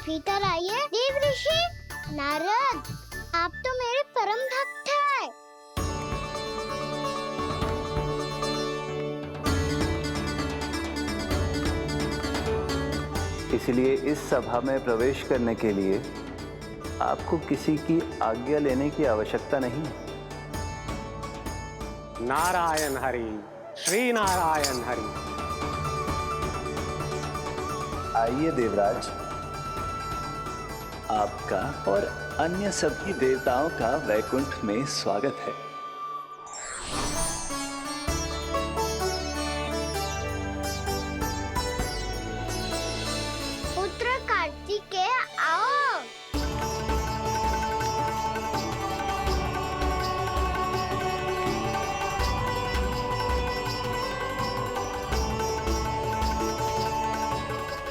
भीतर आइए। देव ऋषि नारद, आप तो मेरे परम भक्त हैं। इसलिए इस सभा में प्रवेश करने के लिए आपको किसी की आज्ञा लेने की आवश्यकता नहीं है। नारायण हरि, श्री नारायण हरि। आइए देवराज, आपका और अन्य सभी देवताओं का वैकुंठ में स्वागत है। पुत्र कार्तिकेय आओ।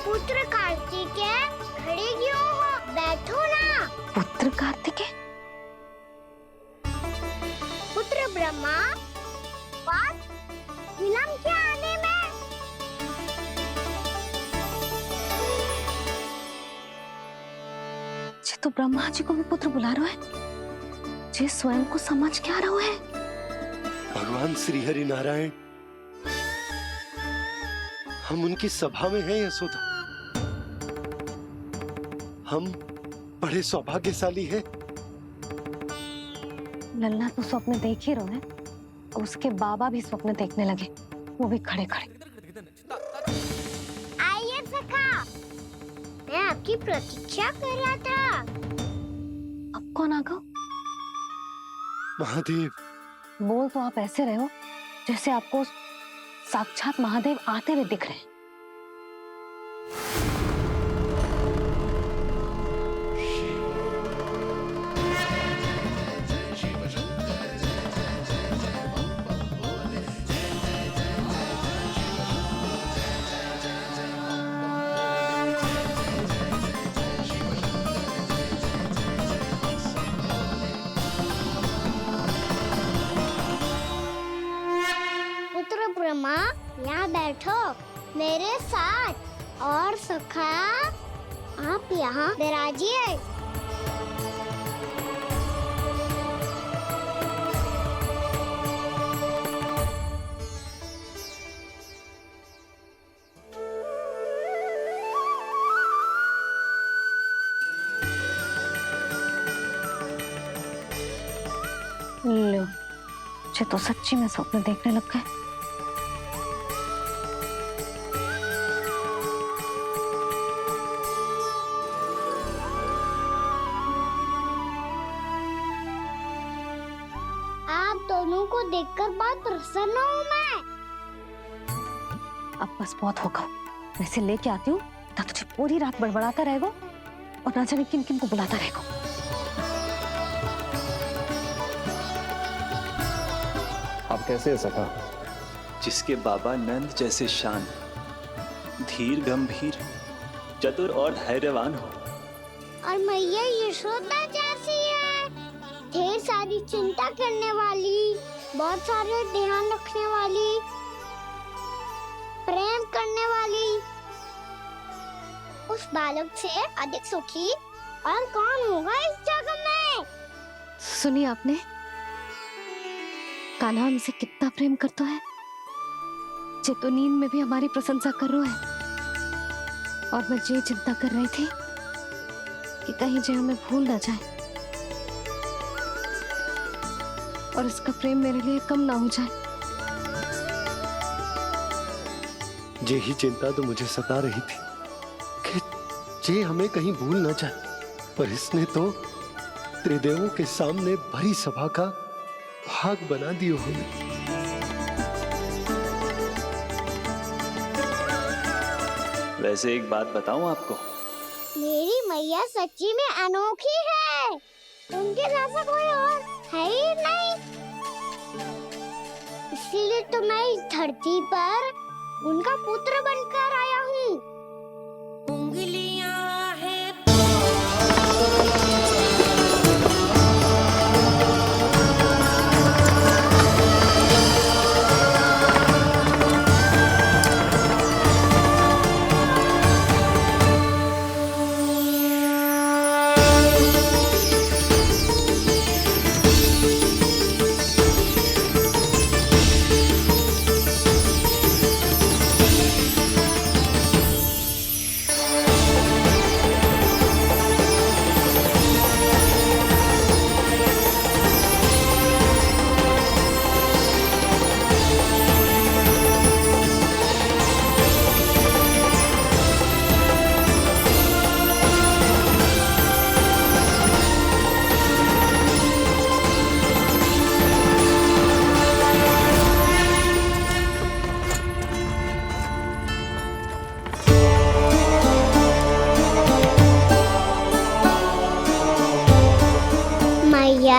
पुत्र कार्तिकेय खड़े क्यों हो? बैठो ना। पुत्र कार्तिकेय? पुत्र ब्रह्मा, बात विलंब क्या आने में? जे तो ब्रह्मा जी को भी पुत्र बुला रहा है, जे स्वयं को समझ क्या रहा है। भगवान श्री हरि नारायण, हम उनकी सभा में हैं यशोदा। हम बड़े सौभाग्यशाली हैं। लल्ला तो स्वप्न देख ही रहे हैं, उसके बाबा भी स्वप्न देखने लगे, वो भी खड़े खड़े। आइए सखा, मैं आपकी प्रतीक्षा कर रहा था। अब कौन आ गया? महादेव। बोल तो आप ऐसे रहे हो जैसे आपको साक्षात महादेव आते हुए दिख रहे हैं। पुत्र ब्रह्मा, यहाँ बैठो मेरे साथ। और सखा, आप यहाँ विराजिए। लो, जे तो सच्ची में स्वप्न देखने लग गए। आप दोनों को देखकर बहुत प्रसन्न हूँ मैं। अब बस बहुत होगा, वैसे लेके आती हूँ ना, तुझे पूरी रात बड़बड़ाता रहेगा और ना जाने किन किन को बुलाता रहेगा। आप कैसे हैं सखा? जिसके बाबा नंद जैसे शांत, धीर गंभीर, चतुर और धैर्यवान हो, और मैया यशोदा जैसी है, ढेर सारी चिंता करने वाली, बहुत सारे ध्यान रखने वाली, प्रेम करने वाली। उस बालक से अधिक सुखी और कौन होगा इस जगत में? सुनिए आपने, कान्हा हमसे कितना प्रेम करता है, जे तो नींद में भी हमारी प्रशंसा कर रहा है। और मैं ये चिंता कर रही थी कि कहीं जे हमें भूल ना जाए और इसका प्रेम मेरे लिए कम ना हो जाए। यही चिंता तो मुझे सता रही थी कि जे हमें कहीं भूल ना जाए, पर इसने तो त्रिदेवों के सामने भरी सभा का भाग बना दियो हमें। वैसे एक बात बताऊं आपको, मेरी मैया सच्ची में अनोखी है, उनके जैसा कोई और है ही नहीं। इसीलिए तो मैं इस धरती पर उनका पुत्र बनकर आया हूँ। उंगलियां है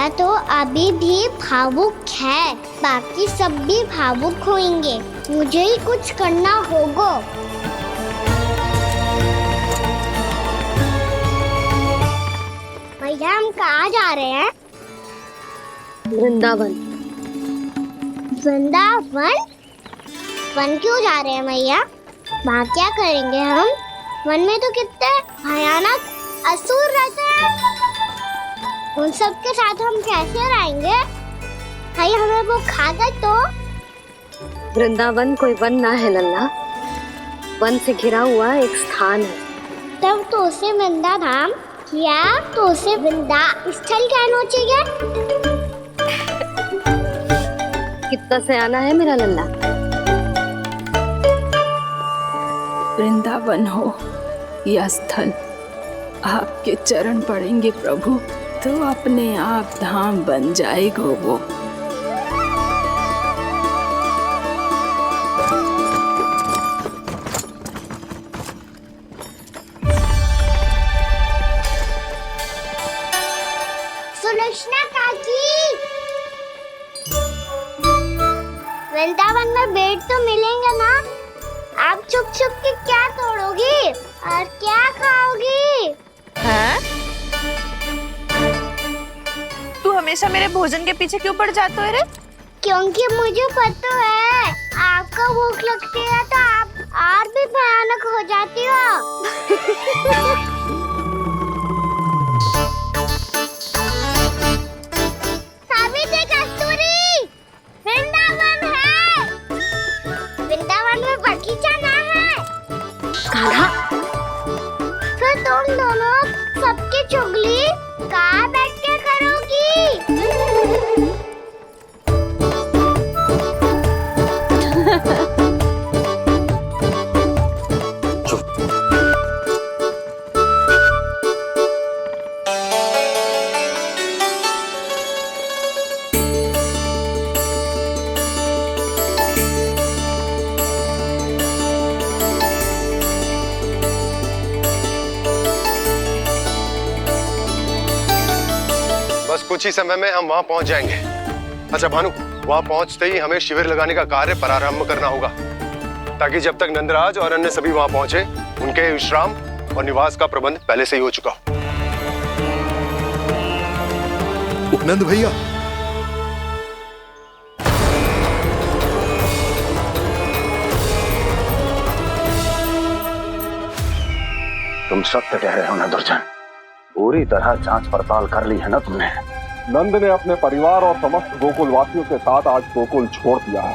मैया तो अभी भी भावुक है, बाकी सब भी भावुक होंगे। मुझे ही कुछ करना होगा। भैया हम कहाँ जा रहे हैं? वृंदावन। वृंदावन? वन क्यों जा रहे हैं मैया? वहाँ क्या करेंगे हम? वन में तो कितने भयानक असुर रहते हैं। उन सब के साथ हम कैसे रहेंगे? भाई हमें वो खा गए तो? वृंदावन कोई वन ना है लल्ला, वन से घिरा हुआ एक स्थान है। तब तो उसे वृंदा धाम या तो उसे वृंदा स्थल कहना चाहिए। कितना सयाना है मेरा लल्ला। वृंदावन हो या स्थल, आपके चरण पड़ेंगे प्रभु तो अपने आप धाम बन जाएगा वो। सुलक्षणा काकी, वृंदावन में बेट तो मिलेंगे ना? आप छुप छुप के क्या तोड़ोगी और क्या खाओगी? हाँ? तू हमेशा मेरे भोजन के पीछे क्यों पड़ जाते हो रे? क्योंकि मुझे पता है आपको भूख लगती है तो आप और भी भयानक हो जाती हो। सावित्री, कस्तूरी, वृंदावन है। वृंदावन में बगीचा ना है। कान्हा, फिर तुम दोनों सबकी चुगली कहाँ बैठ के करोगी? बस कुछ ही समय में हम वहां पहुंच जाएंगे। अच्छा भानु, वहां पहुंचते ही हमें शिविर लगाने का कार्य प्रारंभ करना होगा, ताकि जब तक नंदराज और अन्य सभी वहां पहुंचे उनके विश्राम और निवास का प्रबंध पहले से ही हो चुका हो। नंद भैया, तुम सत्य कह रहे हो ना दुर्जन, पूरी तरह जांच पड़ताल कर ली है ना तुमने? नंद ने अपने परिवार और समस्त गोकुल वासियों के साथ आज गोकुल छोड़ दिया है।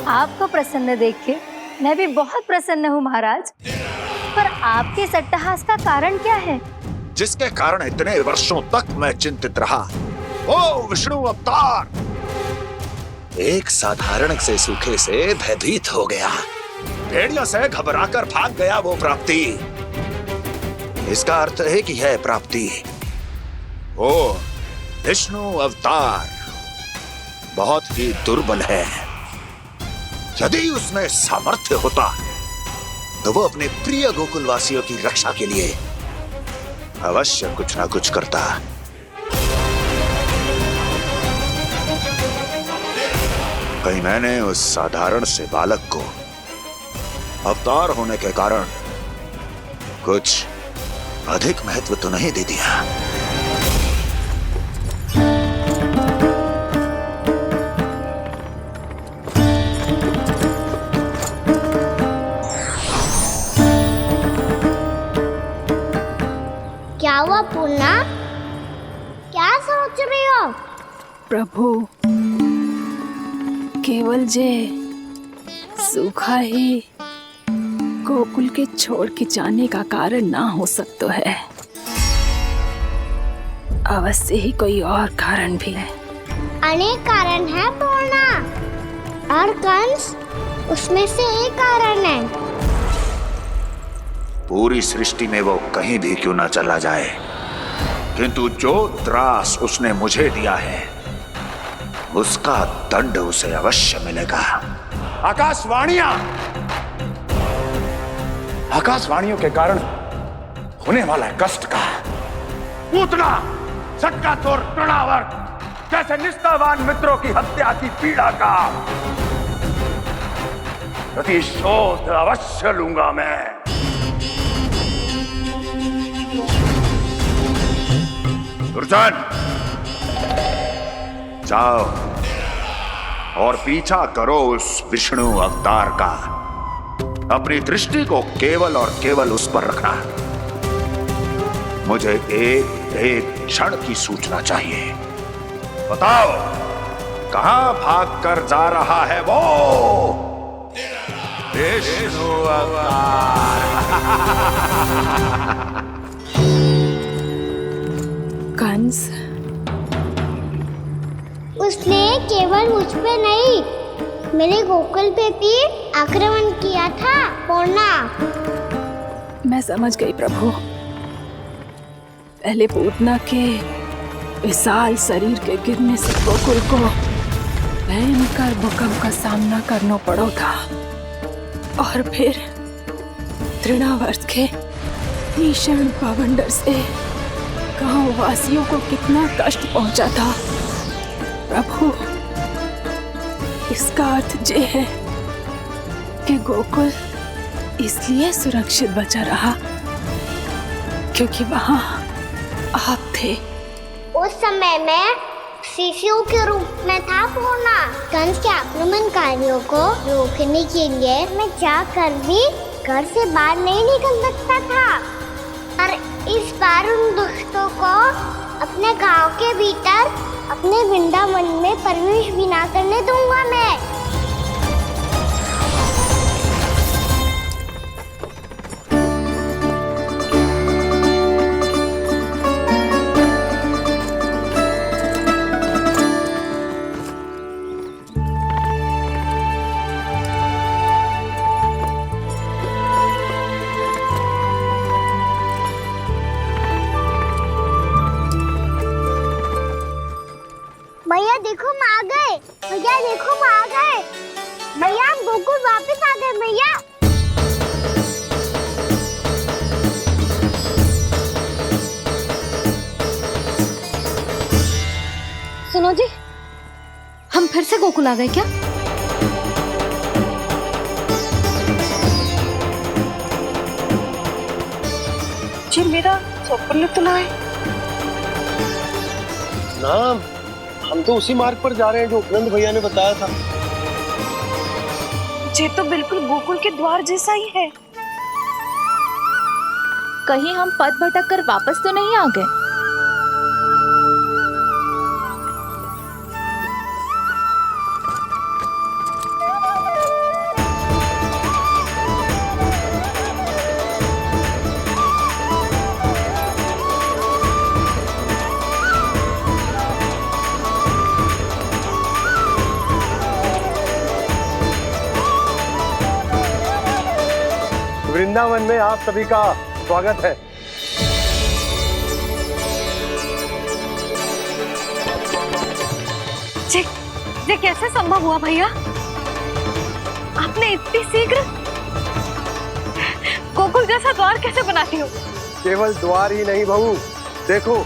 आपको प्रसन्न देख के मैं भी बहुत प्रसन्न हूँ महाराज, पर आपके इस अट्टहास का कारण क्या है? जिसके कारण इतने वर्षों तक मैं चिंतित रहा। ओ विष्णु अवतार! एक साधारण से सूखे से भयभीत हो गया, भेड़ियों से घबराकर भाग गया वो प्राप्ति। इसका अर्थ है कि यह प्राप्ति ओ विष्णु अवतार बहुत ही दुर्बल है। यदि उसमें सामर्थ्य होता तो वो अपने प्रिय गोकुलवासियों की रक्षा के लिए अवश्य कुछ ना कुछ करता। कहीं मैंने उस साधारण से बालक को अवतार होने के कारण कुछ अधिक महत्व तो नहीं दे दिया? क्या हुआ पूर्णा? क्या सोच रही हो? प्रभु, केवल जे सूखा ही गोकुल के छोड़ के जाने का कारण ना हो सकता है, अवश्य ही कोई और कारण भी है। अनेक कारण है पूर्णा, और कंस उसमें से एक कारण है। पूरी सृष्टि में वो कहीं भी क्यों ना चला जाए, किंतु जो त्रास उसने मुझे दिया है उसका दंड उसे अवश्य मिलेगा। आकाशवाणियों के कारण होने वाला कष्ट का पूतना सटका चोर तृणावर्त जैसे निष्ठावान मित्रों की हत्या की पीड़ा का प्रतिशोध अवश्य लूंगा मैं। दुर्जन, जाओ और पीछा करो उस विष्णु अवतार का। अपनी दृष्टि को केवल और केवल उस पर रखना। मुझे एक क्षण की सूचना चाहिए। बताओ, कहां भागकर जा रहा है वो विष्णु अवतार? कंस, उसने केवल मुझ पे नहीं, मेरे गोकुल पे भी आक्रमण किया था पूर्णा। मैं समझ गई प्रभु। पहले पूतना के विशाल शरीर के गिरने से गोकुल को भयंकर भूकंप का सामना करना पड़ा था, और फिर तृणावर्त के भीषण पावंडर से गांव वासियों को कितना कष्ट पहुंचा था। प्रभु, इसका अर्थ ये है कि गोकुल इसलिए सुरक्षित बचा रहा क्योंकि वहां आप थे। उस समय मैं शिशु के रूप में था पूर्णा। कंस के आक्रमणकारियों को रोकने के लिए मैं जाकर भी घर से बाहर नहीं निकल सकता था, और इस बार उन दुष्टों को अपने गांव के भीतर अपने वृंदावन में प्रवेश भी ना करने दूंगा मैं। भैया देखो हम आ गए, भैया देखो हम आ गए, भैया हम गोकुल वापस आ गए भैया। सुनो जी, हम फिर से गोकुल आ गए क्या? जी मेरा स्वप्न तो ना है। ना, हम तो उसी मार्ग पर जा रहे हैं जो उपनंद भैया ने बताया था। ये तो बिल्कुल गोकुल के द्वार जैसा ही है। कहीं हम पथ भटक कर वापस तो नहीं आ गए? वृंदावन में आप सभी का स्वागत है। ये कैसे संभव हुआ भैया? आपने इतनी शीघ्र गोकुल जैसा द्वार कैसे बनाती हो? केवल द्वार ही नहीं बहू, देखो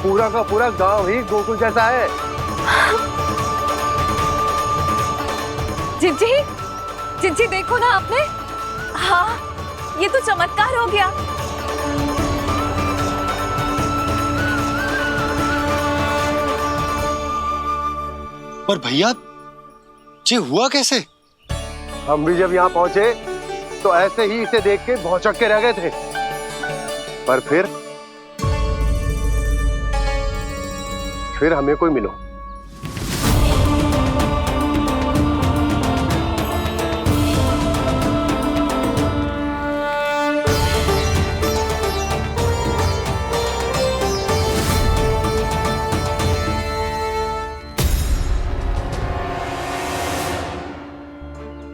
पूरा का पूरा गांव ही गोकुल जैसा है। जिज्जी, जिज्जी देखो ना आपने। हाँ, ये तो चमत्कार हो गया। पर भैया, ये हुआ कैसे? हम भी जब यहाँ पहुंचे तो ऐसे ही इसे देख के भौचक के रह गए थे, पर फिर हमें कोई मिलो।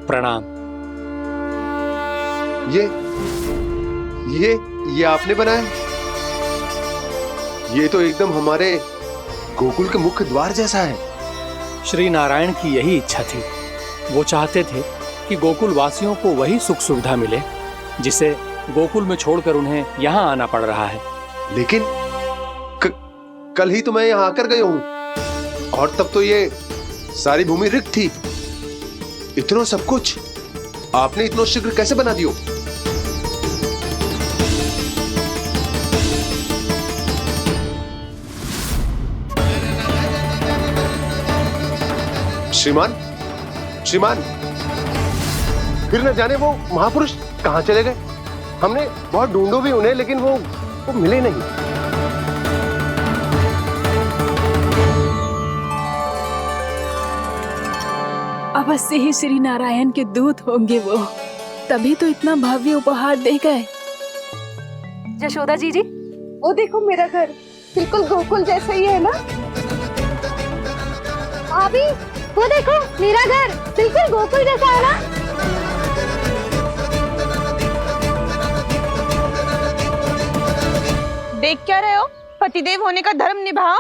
प्रणाम। ये आपने बनाया? ये तो एकदम हमारे गोकुल के मुख्य द्वार जैसा है। श्री नारायण की यही इच्छा थी। वो चाहते थे कि गोकुल वासियों को वही सुख सुविधा मिले जिसे गोकुल में छोड़कर उन्हें यहाँ आना पड़ रहा है। लेकिन कल ही तो मैं यहाँ आकर गया हूँ और तब तो ये सारी भूमि रिक्त थी। इतना सब कुछ आपने इतना शीघ्र कैसे बना दियो? श्रीमान, श्रीमान, फिर न जाने वो महापुरुष कहां चले गए। हमने बहुत ढूंढो भी उन्हें, लेकिन वो मिले नहीं। अवश्य ही श्री नारायण के दूत होंगे वो, तभी तो इतना भव्य उपहार दे गए। यशोदा जी, वो देखो मेरा घर बिल्कुल गोकुल जैसा ही है ना। भाभी, वो देखो मेरा घर बिल्कुल गोकुल जैसा है ना। देख क्या रहे हो? पतिदेव होने का धर्म निभाओ।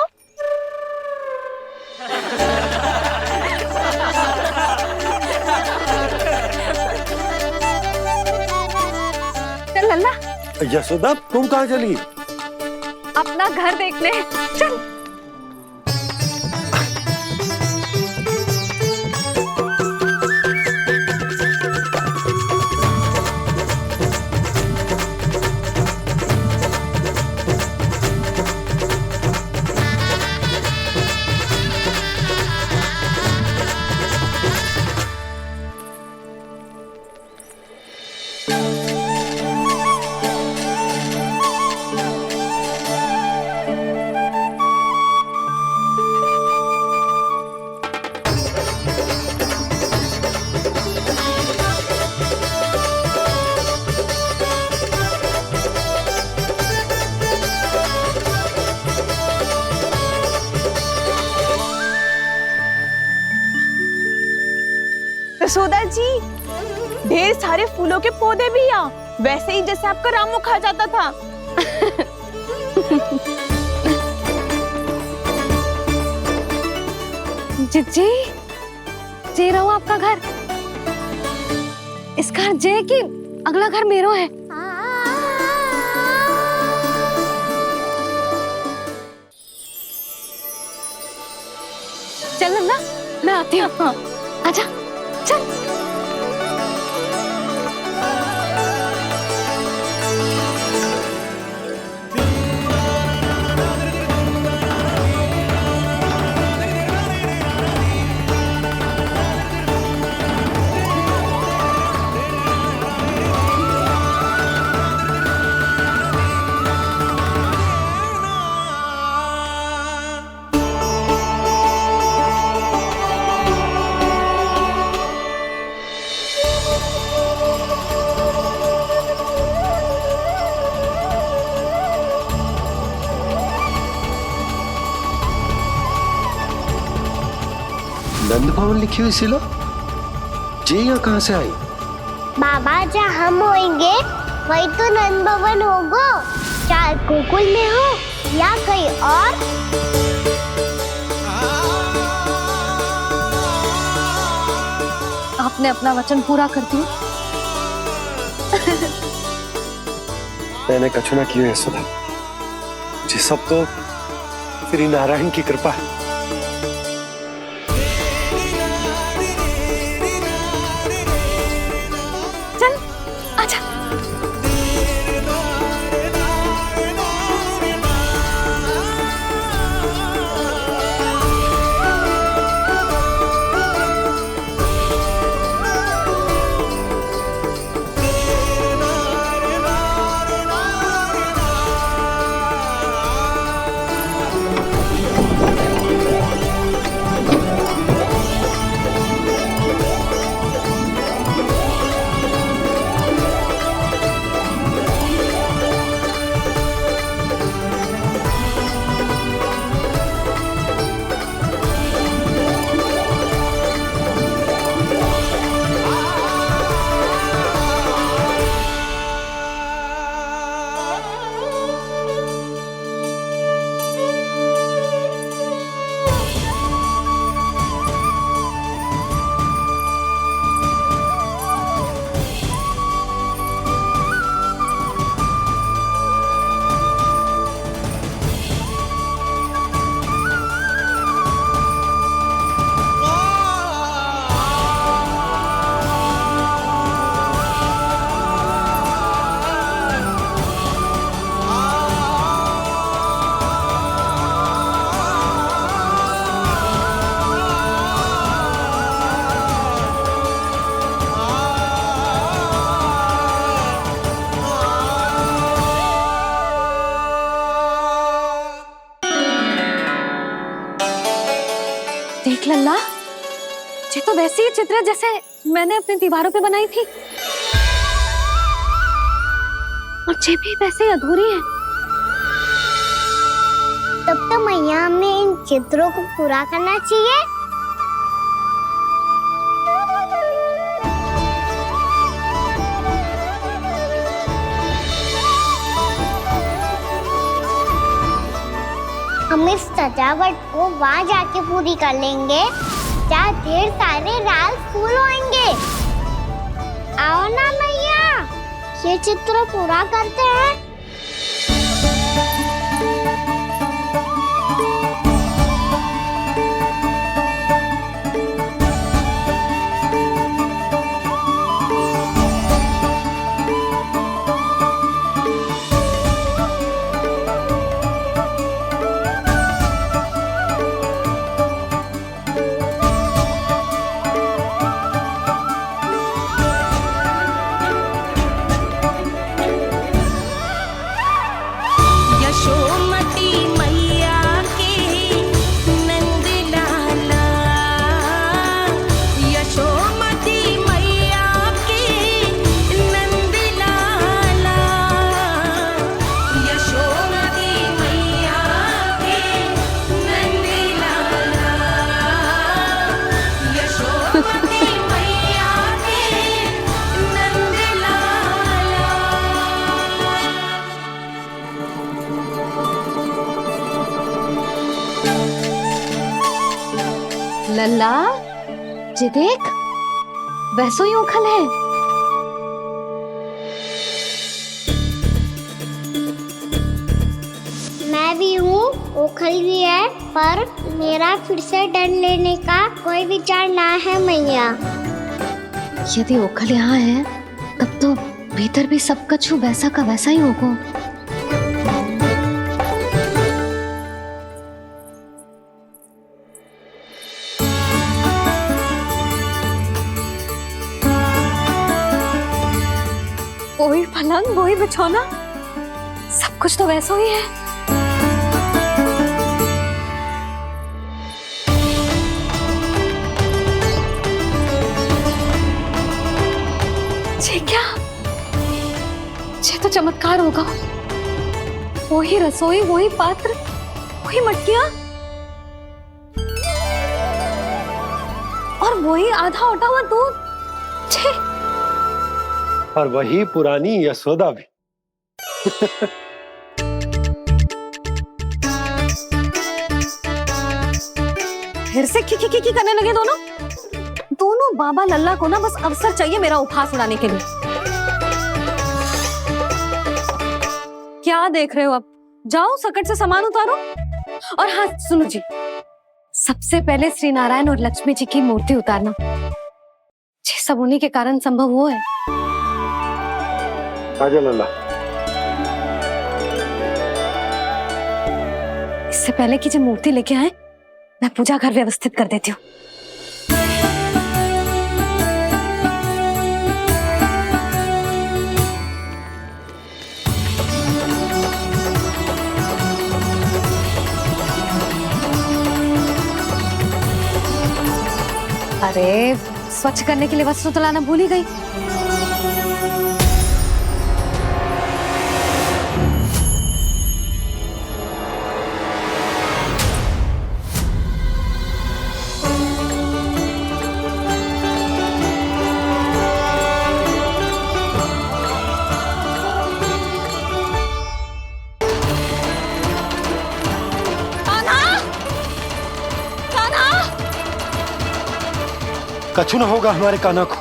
चल लल्ला, यशोदा तुम कहाँ चली? अपना घर देखने चल। यशोदा जी, ढेर सारे फूलों के पौधे भी यहाँ, वैसे ही जैसे आपका रामू खा जाता था। जी जे रहो आपका घर। इस घर जे की अगला घर मेरो है। चल ना, मैं आती हूँ। हाँ, आजा चल। नंद भवन लिखी हुई सिलो, जे यहाँ कहाँ से आई? बाबा, जहाँ हम होंगे वही तो नंद भवन होगा। चाहे गोकुल में हो या कहीं और। आपने अपना वचन पूरा कर दिया। मैंने कछु ना किया है सुधा, ये सब तो श्री नारायण की कृपा है। देख लल्ला, ये तो वैसी ही चित्र है जैसे मैंने अपनी दीवारों पे बनाई थी, और ये भी वैसे ही अधूरी है। तब तो मैया हमें इन चित्रों को पूरा करना चाहिए। हम इस सजावट को वहाँ जाके पूरी कर लेंगे जहाँ ढेर सारे लाल फूल होंगे। आओ ना मैया, ये चित्र पूरा करते हैं। लल्ला, ये देख, वैसो ही उखल है। मैं भी हूँ, उखल भी है, पर मेरा फिर से डर लेने का कोई विचार ना है मैया। यदि उखल यहाँ है, तब तो भीतर भी सब कछु वैसा का वैसा ही होगा। वही पलंग, वही बिछौना, सब कुछ तो वैसा ही है। ये क्या? ये तो चमत्कार होगा। वही रसोई, वही पात्र, वही मटकियां, और वही आधा उटा हुआ दूध। छे! और वही पुरानी यशोदा भी। फिर से की करने लगे दोनों बाबा लल्ला को ना बस अवसर चाहिए मेरा उपहास उड़ाने के लिए। क्या देख रहे हो? अब जाओ, सकट से सामान उतारो। और हाँ सुनो जी, सबसे पहले श्री नारायण और लक्ष्मी जी की मूर्ति उतारना। ये सब उन्हीं के कारण संभव हुआ है। आजा लल्ला। इससे पहले कि जो मूर्ति लेके आए, मैं पूजा घर व्यवस्थित कर देती हूँ। अरे, स्वच्छ करने के लिए वस्त्र तो लाना भूल ही गई। कछु न होगा हमारे कान्हा को।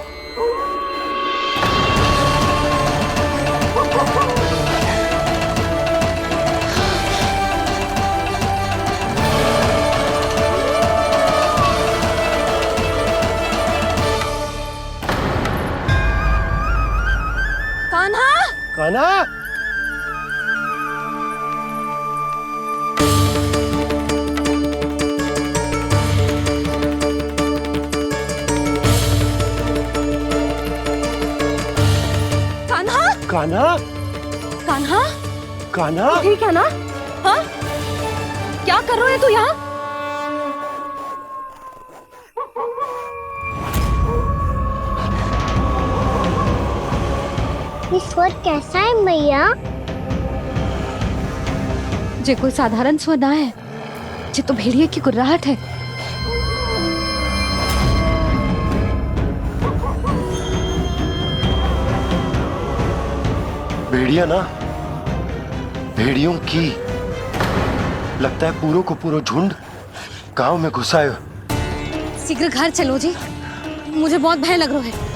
कान्हा, कान्हा, कान्हा, कान्हा, कान्हा, ठीक है ना? हाँ, क्या कर रहे हो तू यहाँ? ये स्वर कैसा है मैया? जे कोई साधारण स्वर ना है, जे तो भेड़िए की गुर्राहट है। भेड़िया ना, भेड़ियों की लगता है पूरो को पूरो झुंड गांव में घुसा है। शीघ्र घर चलो जी, मुझे बहुत भय लग रहा है।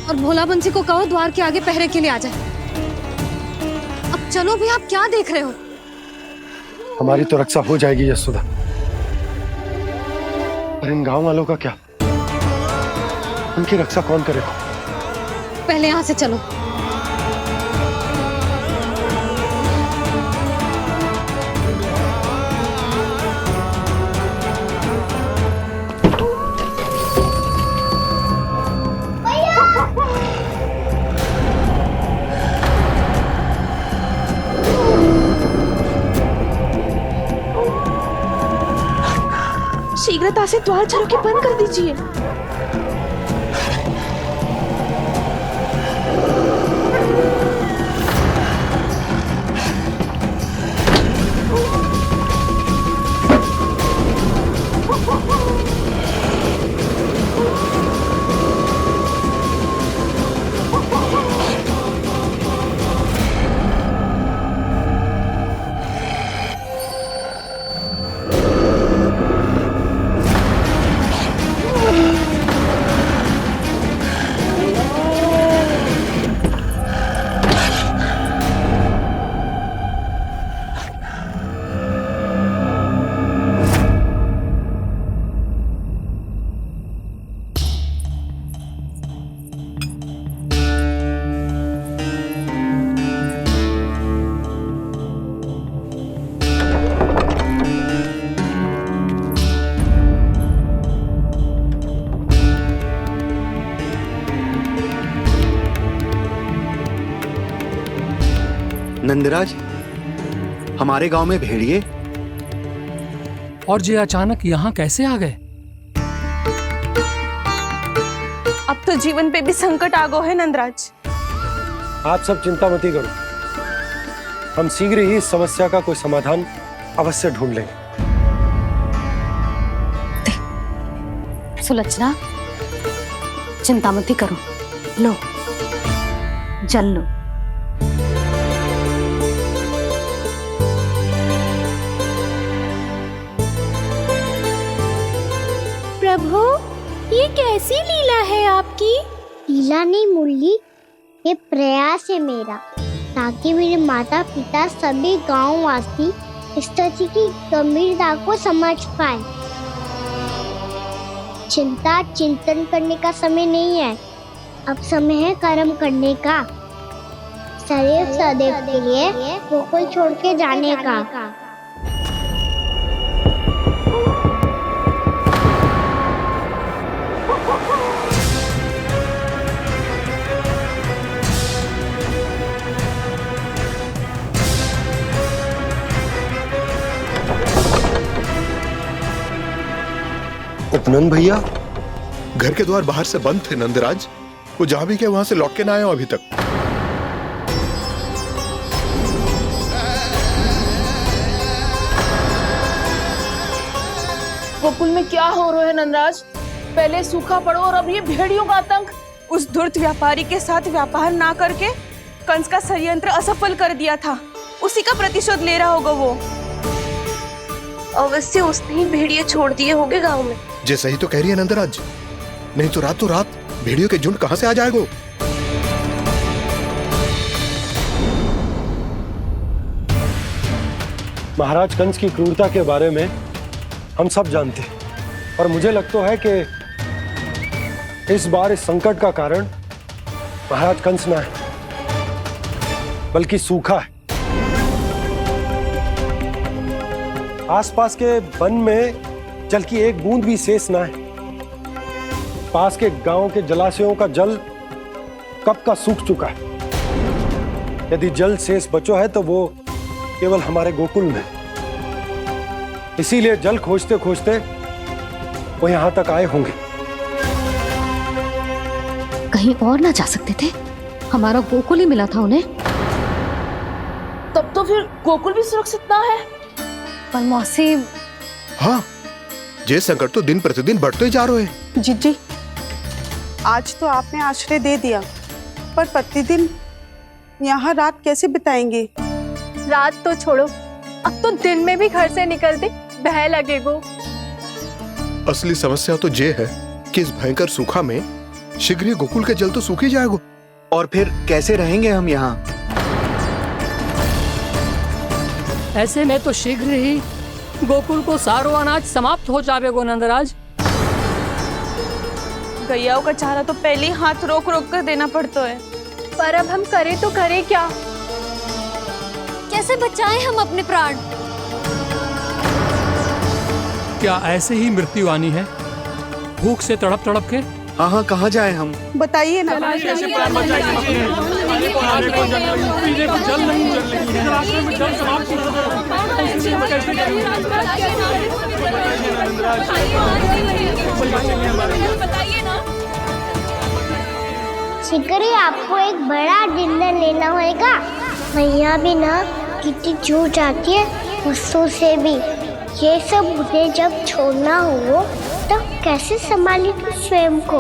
और भोला बंसी को कहो द्वार के आगे पहरे के लिए आ जाए। अब चलो भी, आप क्या देख रहे हो? हमारी तो रक्षा हो जाएगी यशोदा, पर इन गांव वालों का क्या? उनकी रक्षा कौन करेगा? पहले यहाँ से चलो। शीघ्रता से द्वार चारों के बंद कर दीजिए। नंदराज, हमारे गांव में भेड़िए और ये अचानक यहाँ कैसे आ गए? अब तो जीवन पे भी संकट आ गो है नंदराज। आप सब चिंता मत करो, हम शीघ्र ही इस समस्या का कोई समाधान अवश्य ढूंढ लेंगे। सुलक्षणा, चिंता मत करो, लो जल लो। प्रभु, ये कैसी लीला है आपकी? लीला नहीं मुरली, ये प्रयास है मेरा, ताकि मेरे माता पिता सभी गांव वासी इस स्थिति की गंभीरता को समझ पाए। चिंता चिंतन करने का समय नहीं है, अब समय है कर्म करने का, सदैव सदैव के लिए गोकुल छोड़ के जाने का। उपनंद भैया, घर के द्वार बाहर से बंद थे नंदराज, वो जहां भी गए वहां से लौट के ना आए हो अभी तक। गोकुल में क्या हो रहा है नंदराज? पहले सूखा पड़ो और अब ये भेड़ियों का आतंक। उस धूर्त व्यापारी के साथ व्यापार ना करके कंस का षड्यंत्र असफल कर दिया था, उसी का प्रतिशोध ले रहा होगा वो। अवश्य उसने ही भेड़िए छोड़ दिए होंगे गांव में। जे सही तो कह रही है नंदराज, नहीं तो रात भेड़ियों के झुंड कहां से आ जाएगा? महाराज कंस की क्रूरता के बारे में हम सब जानते हैं, और मुझे लगता है कि इस बार इस संकट का कारण महाराज कंस ना है, बल्कि सूखा है। आसपास के वन में जल की एक बूंद भी शेष ना है। पास के गांव के जलाशयों का जल कब का सूख चुका है। यदि जल शेष बचो है तो वो केवल हमारे गोकुल में। इसीलिए जल खोजते खोजते वो यहां तक आए होंगे। कहीं और ना जा सकते थे? हमारा गोकुल ही मिला था उन्हें। तब तो फिर गोकुल भी सुरक्षित ना है। पर मौसी, हाँ, ये संकट तो दिन प्रतिदिन बढ़ते जा रहे हैं। जीजी, आज तो आपने आश्रय दे दिया, पर प्रतिदिन यहाँ रात कैसे बिताएंगे? रात तो छोड़ो, अब तो दिन में भी घर से निकलते भय लगेगो। असली समस्या तो ये है कि इस भयंकर सूखा में शीघ्र ही गोकुल के जल तो सूख ही जाएगा। और फिर कैसे रहेंगे हम यहाँ? ऐसे में तो शीघ्र ही गोकुल को सारो अनाज समाप्त हो जाएगा नंदराज। गैयाओं का चारा तो पहले ही हाथ रोक रोक कर देना पड़ता है। पर अब हम करें तो करें क्या? कैसे बचाएं हम अपने प्राण? क्या ऐसे ही मृत्यु आनी है, भूख से तड़प तड़प के? हाँ हाँ, कहाँ जाए हम? बताइए ना। कैसे प्राण बचाएं हम अपने? पीने को जल नहीं, जल रही है, रास्ते में जल समाप्त हो शीघ्र ही आपको एक बड़ा डिनर लेना होगा। मैया भी ना कितनी जूझ आती है गुस्सों से भी। ये सब उन्हें जब छोड़ना हो तो कैसे संभालेंगे स्वयं को?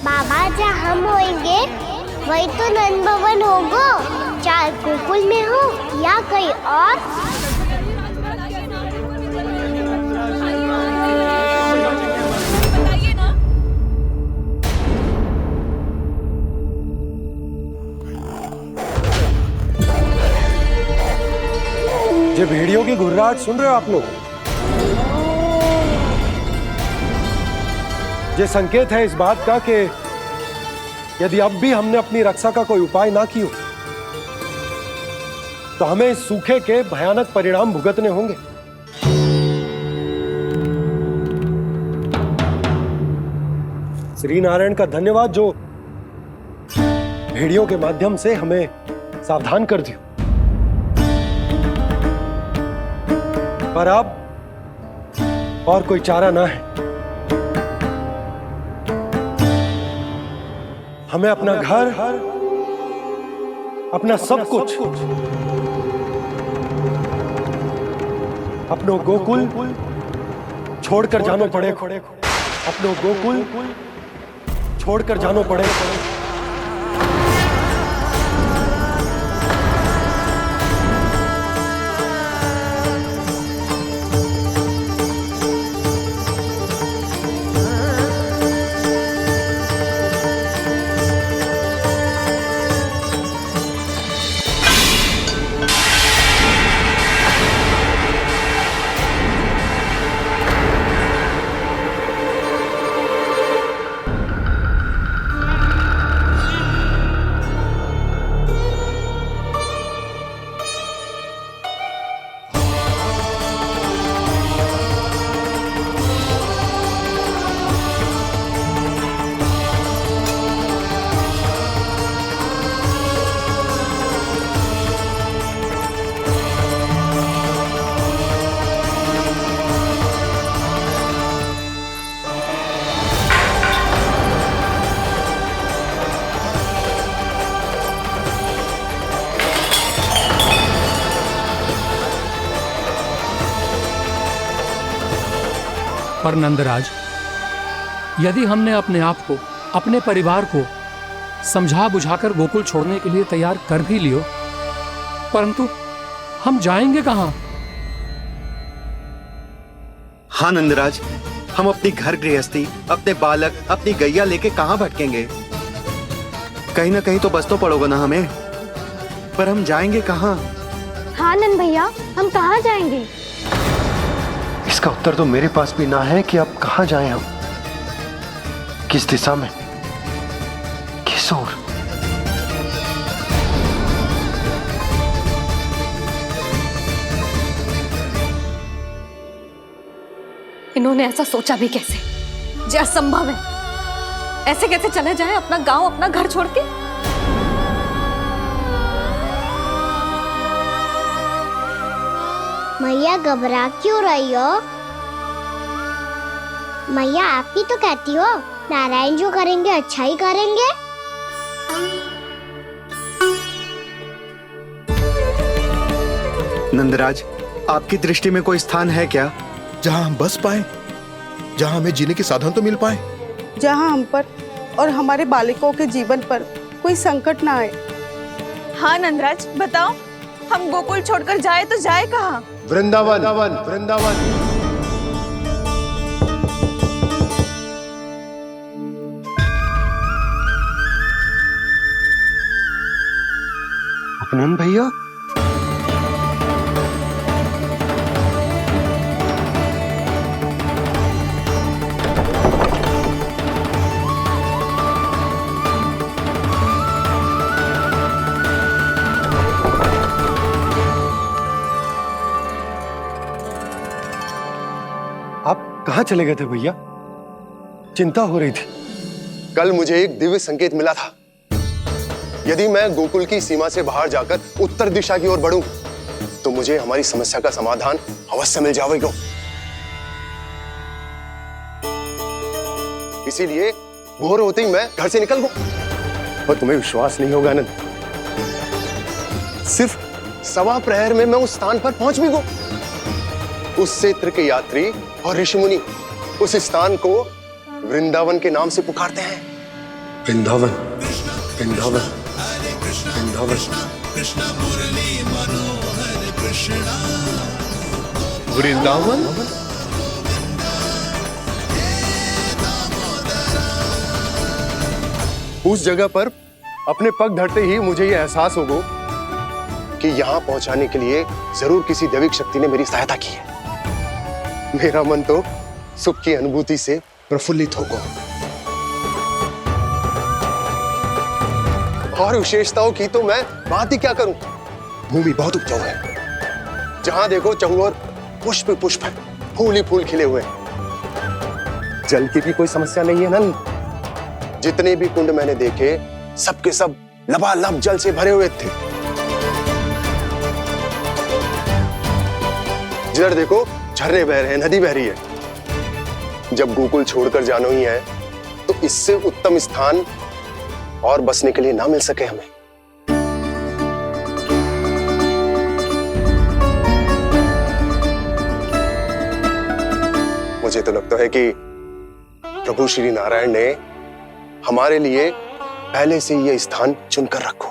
बाबा जहाँ हम होंगे वही तो नंद भवन होगा, चाहे गोकुल में हो या कहीं और। ये भेड़ियों की घुर्राहट सुन रहे हो आप लोग? ये संकेत है इस बात का कि यदि अब भी हमने अपनी रक्षा का कोई उपाय ना किया तो हमें इस सूखे के भयानक परिणाम भुगतने होंगे। श्री नारायण का धन्यवाद जो भेड़ियों के माध्यम से हमें सावधान कर दिया। पर अब और कोई चारा ना है। हमें अपना घर, अपना सब कुछ, अपनो गोकुल छोड़कर जानो पड़ेगा। अपनो गोकुल छोड़कर जानो पड़ेगा। पर नंदराज, यदि हमने अपने आप को, अपने परिवार को समझा बुझाकर गोकुल छोड़ने के लिए तैयार कर भी लियो, परंतु हम जाएंगे कहां? हाँ नंदराज, हम अपनी घर गृहस्थी, अपने बालक, अपनी गैया लेके कहां भटकेंगे? कहीं ना कहीं तो बस तो पड़ोगे ना हमें। पर हम जाएंगे कहां? हाँ नंद भैया, हम कहाँ जाएंगे? इसका उत्तर तो मेरे पास भी ना है कि अब कहां जाएं हम, किस दिशा में, किस ओर। इन्होंने ऐसा सोचा भी कैसे? जो असंभव है। ऐसे कैसे चले जाएं अपना गांव, अपना घर छोड़ के? मैया घबरा क्यों रही हो? मैया आप ही तो कहती हो नारायण जो करेंगे अच्छा ही करेंगे। नंदराज, आपकी दृष्टि में कोई स्थान है क्या जहां हम बस पाए, जहां हमें जीने के साधन तो मिल पाए, जहाँ हम पर और हमारे बालिकों के जीवन पर कोई संकट ना आए। हाँ नंदराज, बताओ हम गोकुल छोड़कर जाए तो जाए कहाँ? वृंदावन। वृंदावन। अपनन भैया, आप कहाँ चले गए थे भैया? चिंता हो रही थी। कल मुझे एक दिव्य संकेत मिला था। यदि मैं गोकुल की सीमा से बाहर जाकर उत्तर दिशा की ओर बढ़ूं, तो मुझे हमारी समस्या का समाधान अवश्य मिल जाएगा। इसीलिए भोर होते ही मैं घर से निकल गया। और तुम्हें विश्वास नहीं होगा आनंद, सिर्फ सवा प्रहर में मैं उस स्थान पर पहुंच भी गया। उस क्षेत्र के यात्री और ऋषिमुनि उस स्थान को वृंदावन के नाम से पुकारते हैं। वृंदावन। वृंदावन। वृंदावन। वृंदावन। उस जगह पर अपने पग धरते ही मुझे यह एहसास होगा कि यहां पहुंचाने के लिए जरूर किसी दैविक शक्ति ने मेरी सहायता की है। मेरा मन तो सुख की अनुभूति से प्रफुल्लित होगा। और विशेषताओं की तो मैं बात ही क्या करूं। भूमि बहुत उपजाऊ है, जहां देखो चहुओर पुष्प पुष्प है, फूल ही फूल खिले हुए हैं। जल की भी कोई समस्या नहीं है नंद। जितने भी कुंड मैंने देखे, सबके सब लबालब जल से भरे हुए थे। जिधर देखो झरने बह रहे हैं, नदी बह रही है। जब गोकुल छोड़कर जाना ही है, तो इससे उत्तम स्थान और बसने के लिए ना मिल सके हमें। मुझे तो लगता है कि प्रभु श्री नारायण ने हमारे लिए पहले से यह स्थान चुनकर रखो।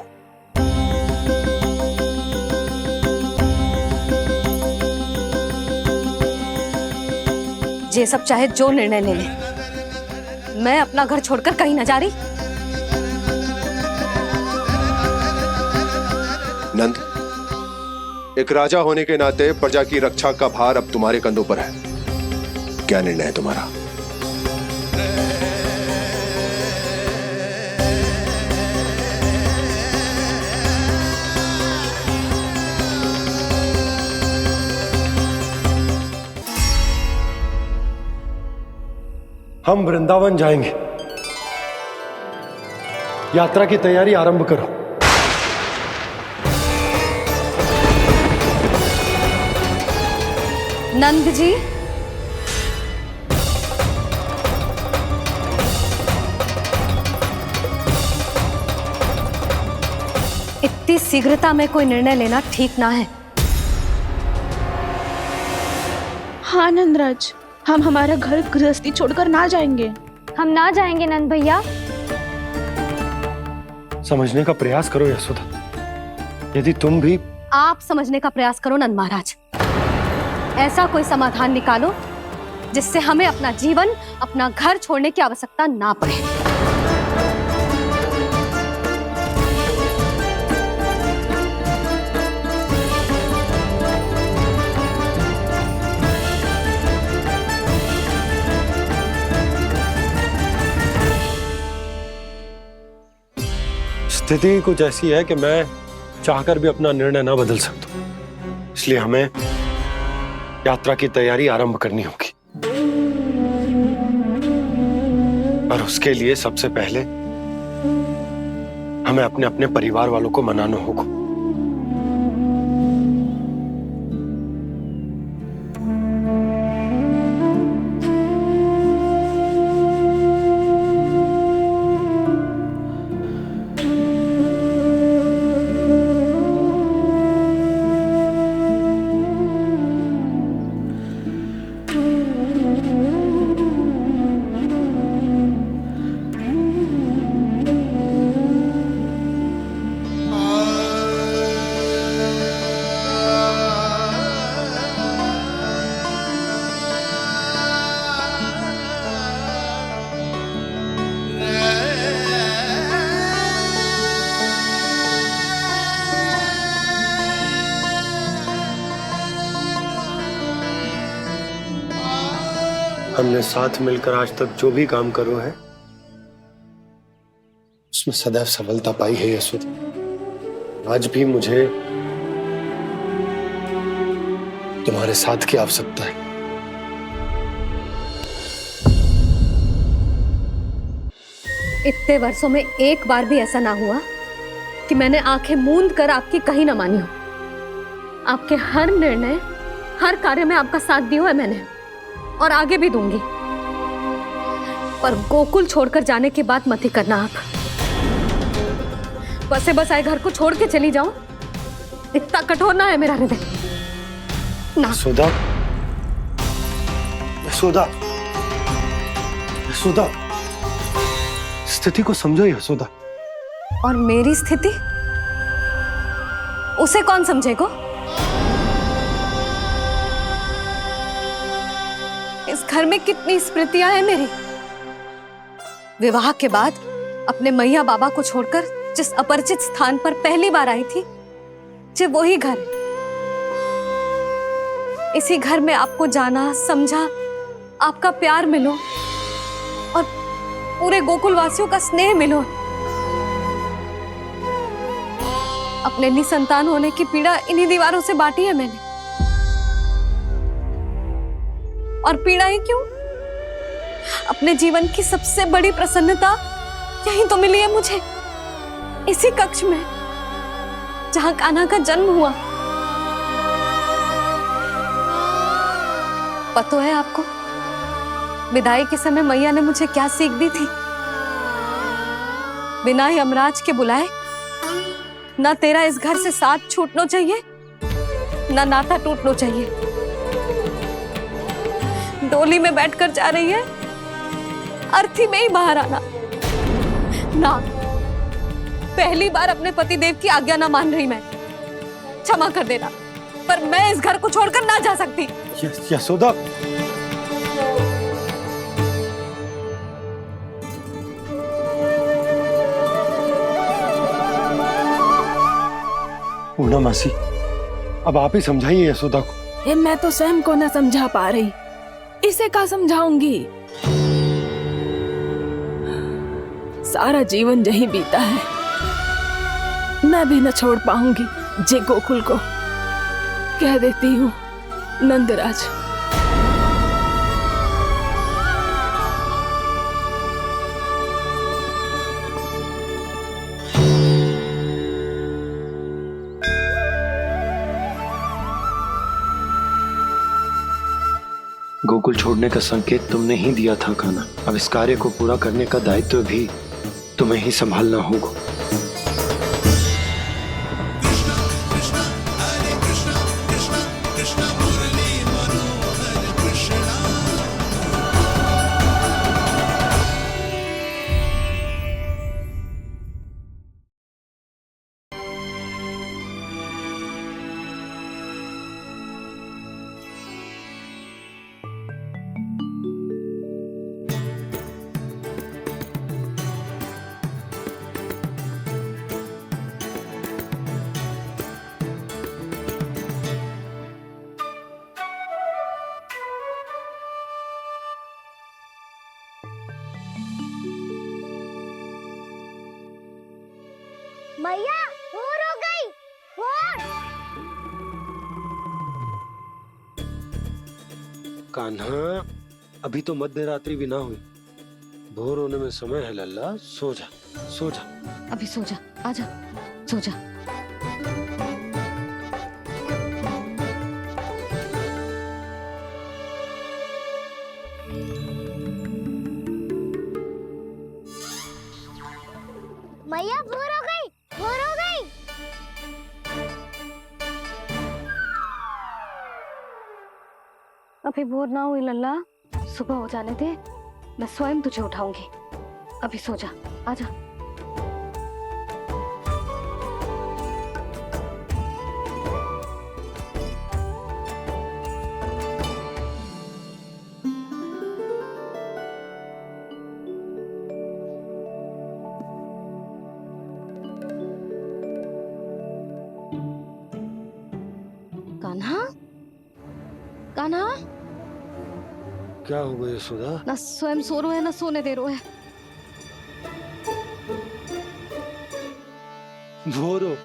ये सब चाहे जो निर्णय ले ले, मैं अपना घर छोड़कर कहीं न जा रही। नंद, एक राजा होने के नाते प्रजा की रक्षा का भार अब तुम्हारे कंधों पर है। क्या निर्णय है तुम्हारा? हम वृंदावन जाएंगे। यात्रा की तैयारी आरंभ करो। नंद जी, इतनी शीघ्रता में कोई निर्णय लेना ठीक ना है। हाँ नंदराज, हम हमारा घर गृहस्थी छोड़कर ना जाएंगे। हम ना जाएंगे नंद भैया। समझने का प्रयास करो यशोदा। यदि तुम भी आप समझने का प्रयास करो नंद महाराज। ऐसा कोई समाधान निकालो जिससे हमें अपना जीवन, अपना घर छोड़ने की आवश्यकता ना पड़े। स्थिति कुछ ऐसी है कि मैं चाहकर भी अपना निर्णय ना बदल सकता, इसलिए हमें यात्रा की तैयारी आरंभ करनी होगी। और उसके लिए सबसे पहले हमें अपने अपने परिवार वालों को मनाना होगा। हमने साथ मिलकर आज तक जो भी काम करो है उसमें सदैव सफलता पाई है यशोदा। आज भी मुझे तुम्हारे साथ की आवश्यकता है। इतने वर्षों में एक बार भी ऐसा ना हुआ कि मैंने आंखें मूंद कर आपकी कहीं ना मानी हो। आपके हर निर्णय, हर कार्य में आपका साथ दिया है मैंने, और आगे भी दूंगी। पर गोकुल छोड़कर जाने की बात मत ही करना आप। बसे बसाए घर को छोड़ के चली जाऊं, इतना कठोर ना है मेरा हृदय ना। यशोदा, यशोदा, यशोदा, स्थिति को समझो यशोदा। और मेरी स्थिति उसे कौन समझेगा? इस घर में कितनी स्मृतियां हैं मेरी। विवाह के बाद अपने मैया बाबा को छोड़कर जिस अपरिचित स्थान पर पहली बार आई थी, जो वही घर है। इसी घर में आपको जाना, समझा, आपका प्यार मिलो और पूरे गोकुल वासियों का स्नेह मिलो। अपने निसंतान होने की पीड़ा इन्हीं दीवारों से बांटी है मैंने। और पीड़ा ही क्यों? अपने जीवन की सबसे बड़ी प्रसन्नता यही तो मिली है मुझे, इसी कक्ष में जहां कान्हा का जन्म हुआ। पता है आपको विदाई के समय मैया ने मुझे क्या सीख दी थी? बिना ही यमराज के बुलाए ना तेरा इस घर से साथ छूटना चाहिए, ना नाता टूटना चाहिए। डोली में बैठकर जा रही है, अर्थी में ही बाहर आना ना। पहली बार अपने पतिदेव की आज्ञा ना मान रही मैं, क्षमा कर देना, पर मैं इस घर को छोड़कर ना जा सकती। यशोदा, पूर्णा मासी, अब आप ही समझाइए यशोदा को। ये मैं तो स्वयं को न समझा पा रही, इसे क्या समझाऊंगी? सारा जीवन यही बीता है, मैं भी न छोड़ पाऊंगी जे गोकुल को। कह देती हूँ नंदराज। गोकुल छोड़ने का संकेत तुमने ही दिया था कान्हा। अब इस कार्य को पूरा करने का दायित्व भी तुम्हें ही संभालना होगा। मैया भोर हो गई, भोर। कान्हा, अभी तो मध्य रात्रि भी ना हुई, भोर होने में समय है। लल्ला, सो जा, सो जा। अभी सो जा, आजा, सो जा। मैया भोर हो गई, भोर हो गई। अभी भोर ना हुई लल्ला, सुबह हो जाने दे, मैं स्वयं तुझे उठाऊंगी। अभी सो जा, आजा। कान्हा, कान्हा, क्या हो गया यशोदा? ना स्वयं सो रहे हैं ना सोने दे रहे हैं। भोरो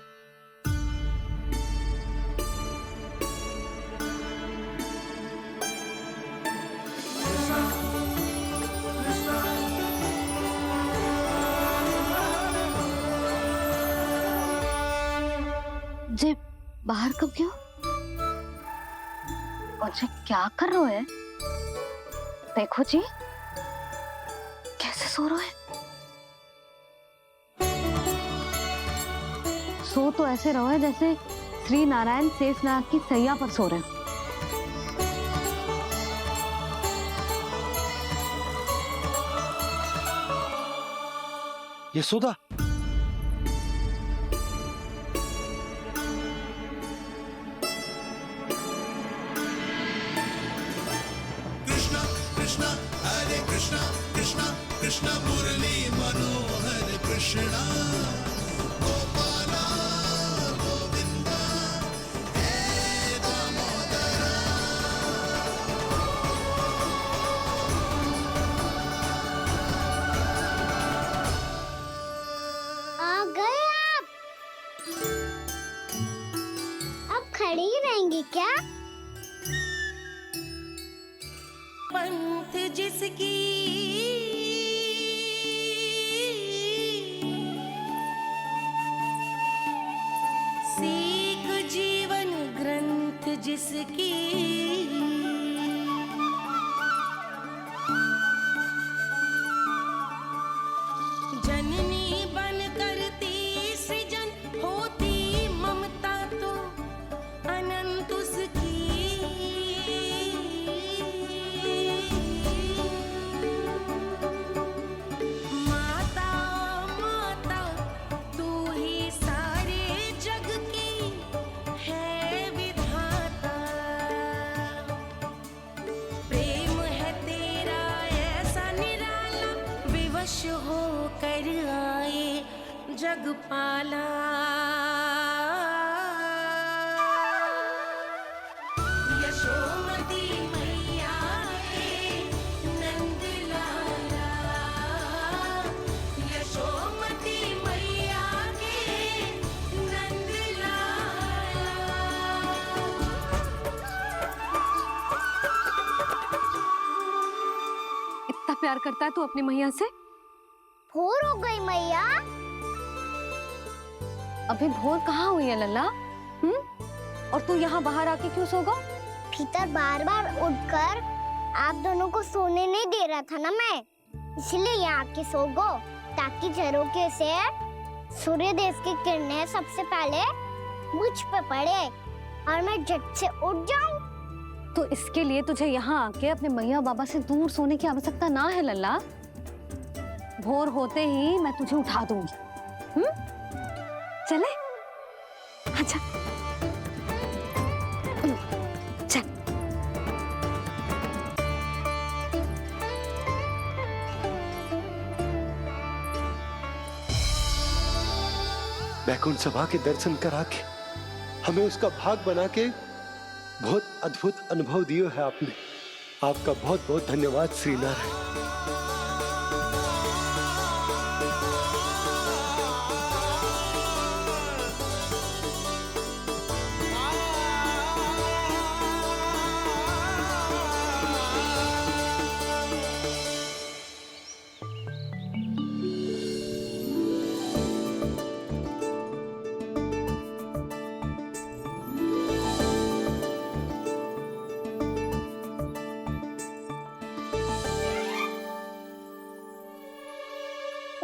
जे बाहर कब गयो? और जे क्या कर रहे हैं? देखो जी कैसे सो रहे हैं। सो तो ऐसे रहो है जैसे श्री नारायण शेषनाग की सैया पर सो रहे हैं। यशोदा, कृष्ण मुरली मनोहर कृष्णा गोपाला गोविंदा हे दामोदरा। आ गए आप? अब खड़ी ही रहेंगी क्या? पंथ जिसकी सीख जीवन ग्रंथ जिसकी जननी बन करती सृजन होती ममता तो अनंत उसकी। माता माता तू ही सारे जग की है विधाता। प्रेम है तेरा ऐसा निराला विवश हो कर आए जग पाला। यशोमती मैया के नंद लाला, यशोमती मैया के नंद लाला। इतना प्यार करता है तू अपनी मैया से? भोर हो गई मैया। अभी भोर कहाँ हुई है लल्ला? और तू यहाँ बाहर आके क्यों सो गया? भीतर बार बार उठकर आप दोनों को सोने नहीं दे रहा था ना मैं, इसलिए यहाँ आके सो गो ताकि झरोखे से सूर्य देव की किरणें सबसे पहले मुझ पे पड़े और मैं झट से उठ जाऊं। तो इसके लिए तुझे यहाँ आके अपने मैया बाबा से दूर सोने की आवश्यकता ना है लल्ला। भोर होते ही मैं तुझे उठा दूंगी। चले? अच्छा चल। बैकुंठ सभा के दर्शन करा के हमें उसका भाग बना के बहुत अद्भुत अनुभव दिए है आपने। आपका बहुत बहुत धन्यवाद श्री नारायण।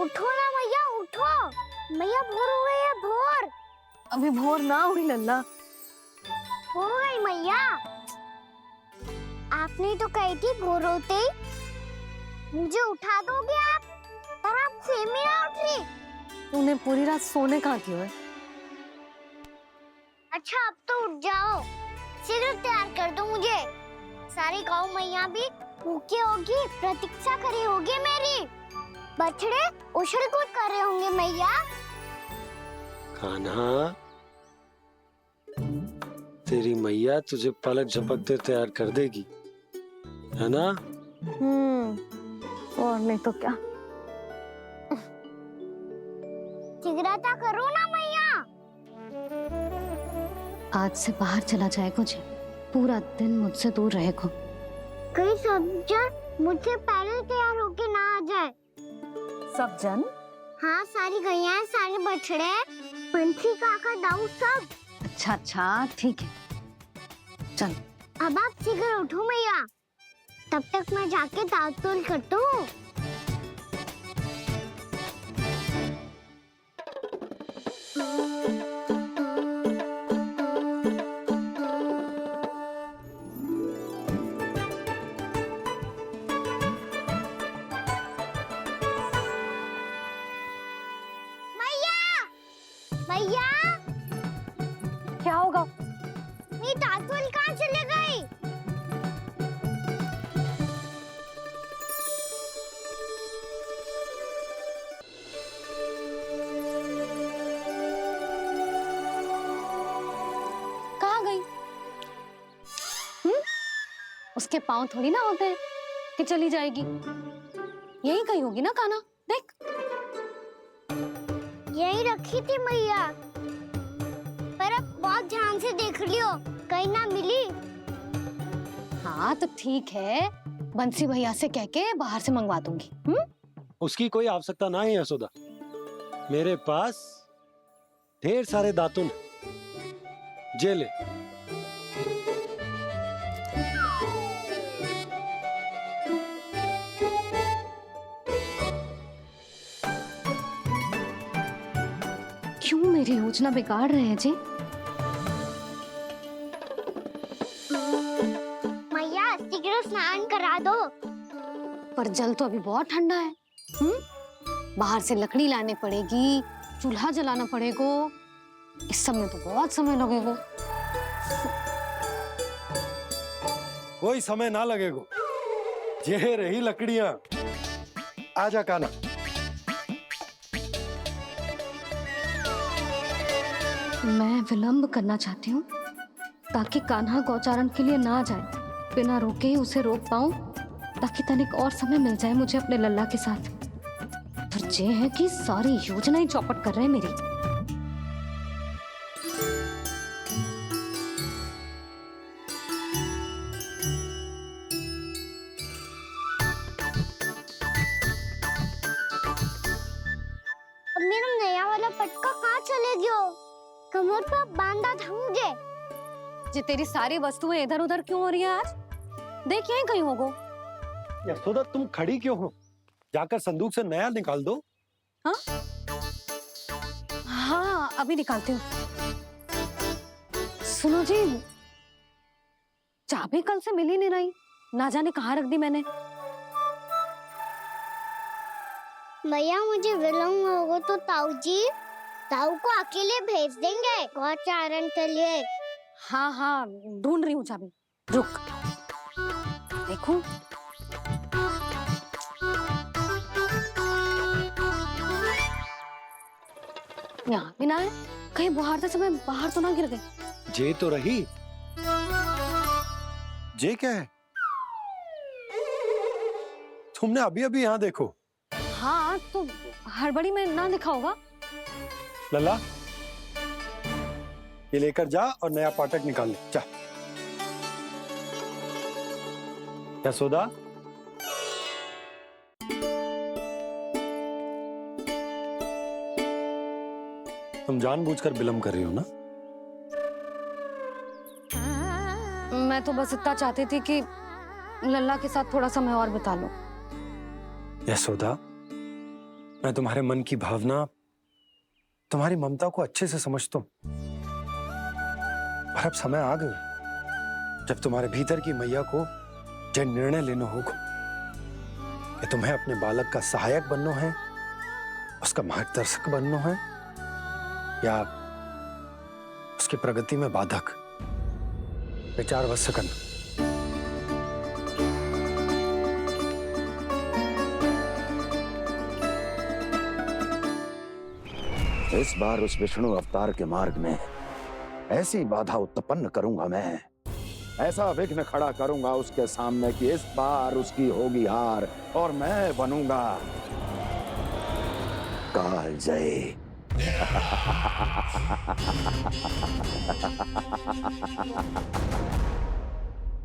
उठो ना मैया उठो, मैया भोर हो गई है भोर। अभी भोर ना हुई लल्ला। हो गई मैया। आपने तो कही थी भोर होते ही मुझे उठा दोगे आप, पर आप सेम ही ना उठ रही। तूने पूरी रात सोने कहाँ की है? अच्छा अब तो उठ जाओ, शीघ्र तैयार कर दो मुझे। सारी गाँव मैया भी भूखी होगी, प्रतीक्षा करी होगी मेरी। बछड़े उछल कूद कर रहे होंगे मैया। कान्हा, तेरी मैया तुझे पलक झपकते तैयार कर देगी, है ना? और नहीं तो क्या। जिगराता करो ना मैया। आज से बाहर चला जाएगा जी, पूरा दिन मुझसे दूर रहेगा। कहीं सब जन मुझसे पहले तैयार होके ना आ जाए। सब जन? हाँ, सारी गैया, सारे बछड़े, पंछी, काका, दाऊ सब। अच्छा अच्छा ठीक है, चल। अब आप शीघ्र उठो मैया, तब तक मैं जाके ताल-तोल करता हूँ। मैया, क्या होगा? मेरी ताल-तोल कहाँ चले गई? कहाँ गई? उसके पाँव थोड़ी ना होते हैं कि चली जाएगी। यही कहीं होगी ना कान्हा, देख। यही रखी थी मैया, पर अब बहुत ध्यान से देख लियो, कहीं ना मिली। हाँ तो ठीक है, बंसी भैया से कह के बाहर से मंगवा दूंगी। उसकी कोई आवश्यकता ना है यशोदा, मेरे पास ढेर सारे दातुन जे ले। क्यों मेरी योजना बिगाड़ रहे हैं जी? मैया शीघ्र स्नान करा दो। पर जल तो अभी बहुत ठंडा है। बाहर से लकड़ी लाने पड़ेगी, चूल्हा जलाना पड़ेगा, इस सब में तो बहुत समय लगेगा। कोई समय ना लगेगा, ये रही लकड़ियां। आजा कान्हा। मैं विलंब करना चाहती हूँ ताकि कान्हा गौचारण के लिए ना जाए, बिना रोके ही उसे रोक पाऊं, ताकि तनिक और समय मिल जाए मुझे अपने लल्ला के साथ। पर ये है कि सारी योजना ही चौपट कर रहे हैं मेरी। अब मेरा नया वाला पटका कहाँ चले गयो? कमर पर बांधा था मुझे। जी तेरी सारी वस्तुएं इधर उधर क्यों हो रही है आज? देख यहीं कहीं होगो। यशोदा तुम खड़ी क्यों हो? जाकर संदूक से नया निकाल दो। हाँ हाँ अभी निकालती हूँ। सुनो जी, चाबी कल से मिल ही नहीं रही, ना जाने कहाँ रख दी मैंने। मैया मुझे विलम्ब होगा तो ताऊ को अकेले भेज देंगे गौचारण के लिए। हाँ हाँ ढूंढ रही हूँ चाबी, रुक। देखूं। यहाँ भी ना है, कहीं बुहारते समय बाहर तो ना गिर गई। जे तो रही। जे क्या है? तुमने अभी अभी यहाँ देखो। हाँ तो हड़बड़ी में ना दिखा होगा। लल्ला ये लेकर जा और नया पाठक निकाल ले, जा। यशोदा तुम जानबूझकर विलंब कर रही हो ना? मैं तो बस इतना चाहती थी कि लल्ला के साथ थोड़ा समय और बिता लूं। यशोदा मैं तुम्हारे मन की भावना, तुम्हारी ममता को अच्छे से समझता हूं, पर अब समय आ गया जब तुम्हारे भीतर की मैया को जो निर्णय लेना होगा कि तुम्हें अपने बालक का सहायक बनना है, उसका मार्गदर्शक बनना है, या उसकी प्रगति में बाधक। विचार अवश्य करना। इस बार उस विष्णु अवतार के मार्ग में ऐसी बाधा उत्पन्न करूंगा मैं, ऐसा विघ्न खड़ा करूंगा उसके सामने कि इस बार उसकी होगी हार और मैं बनूंगा कालजयी।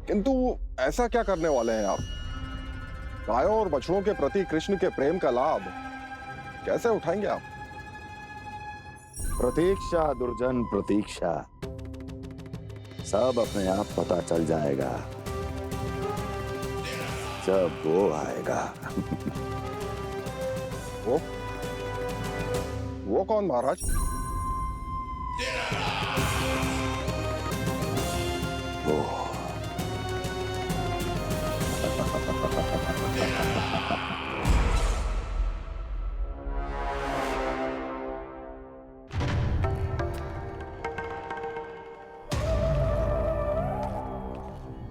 किंतु ऐसा क्या करने वाले हैं आप? गायों और बछड़ों के प्रति कृष्ण के प्रेम का लाभ कैसे उठाएंगे आप? प्रतीक्षा दुर्जन प्रतीक्षा, सब अपने आप पता चल जाएगा जब वो आएगा। वो कौन महाराज? वो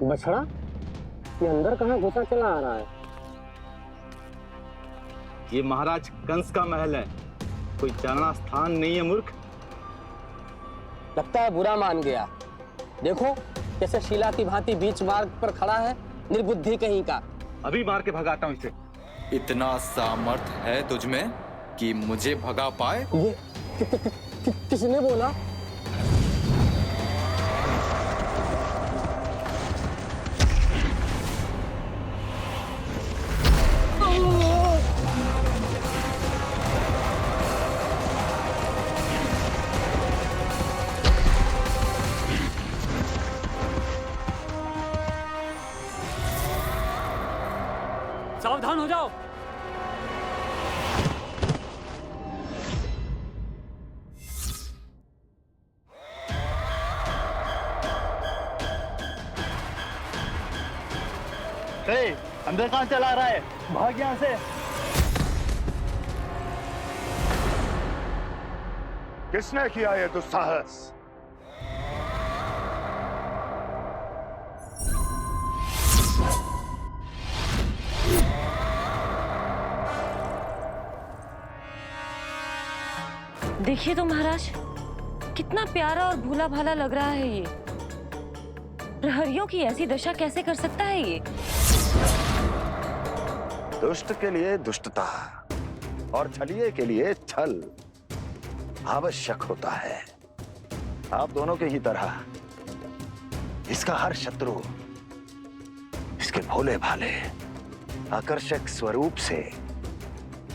बछड़ा, ये अंदर कहाँ घुसा चला आ रहा है? ये महाराज कंस का महल है, कोई जाना स्थान नहीं है मूर्ख। लगता है बुरा मान गया। देखो कैसे शिला की भांति बीच मार्ग पर खड़ा है, निर्बुद्धि कहीं का। अभी मार के भगाता हूँ इसे। इतना सामर्थ है तुझमें कि मुझे भगा पाए? ये किसने बोला? सावधान हो जाओ। अंदर कहाँ चला रहा है? भाग यहाँ से। किसने किया ये दुस्साहस? देखिए तो महाराज, कितना प्यारा और भोला भाला लग रहा है ये। प्रहरियों की ऐसी दशा कैसे कर सकता है ये? दुष्ट के लिए दुष्टता और छलिए के लिए छल आवश्यक होता है। आप दोनों के ही तरह इसका हर शत्रु इसके भोले भाले आकर्षक स्वरूप से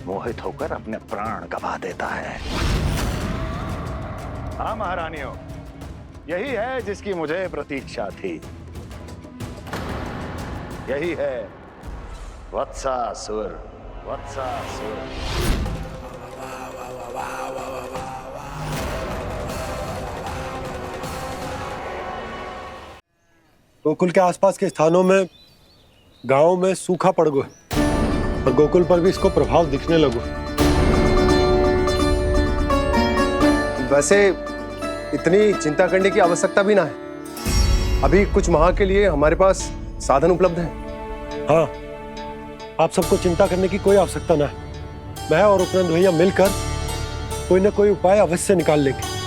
मोहित होकर अपने प्राण गवा देता है। हाँ महारानियों, यही है जिसकी मुझे प्रतीक्षा थी। यही है वत्सासुर। वत्सासुर गोकुल के आसपास के स्थानों में, गांवों में सूखा पड़ गया और गोकुल पर भी इसको प्रभाव दिखने लगा। वैसे इतनी चिंता करने की आवश्यकता भी ना है। अभी कुछ माह के लिए हमारे पास साधन उपलब्ध हैं। हाँ, आप सबको चिंता करने की कोई आवश्यकता ना है। मैं और उपनंद भैया मिलकर कोई ना कोई उपाय अवश्य निकाल लेंगे।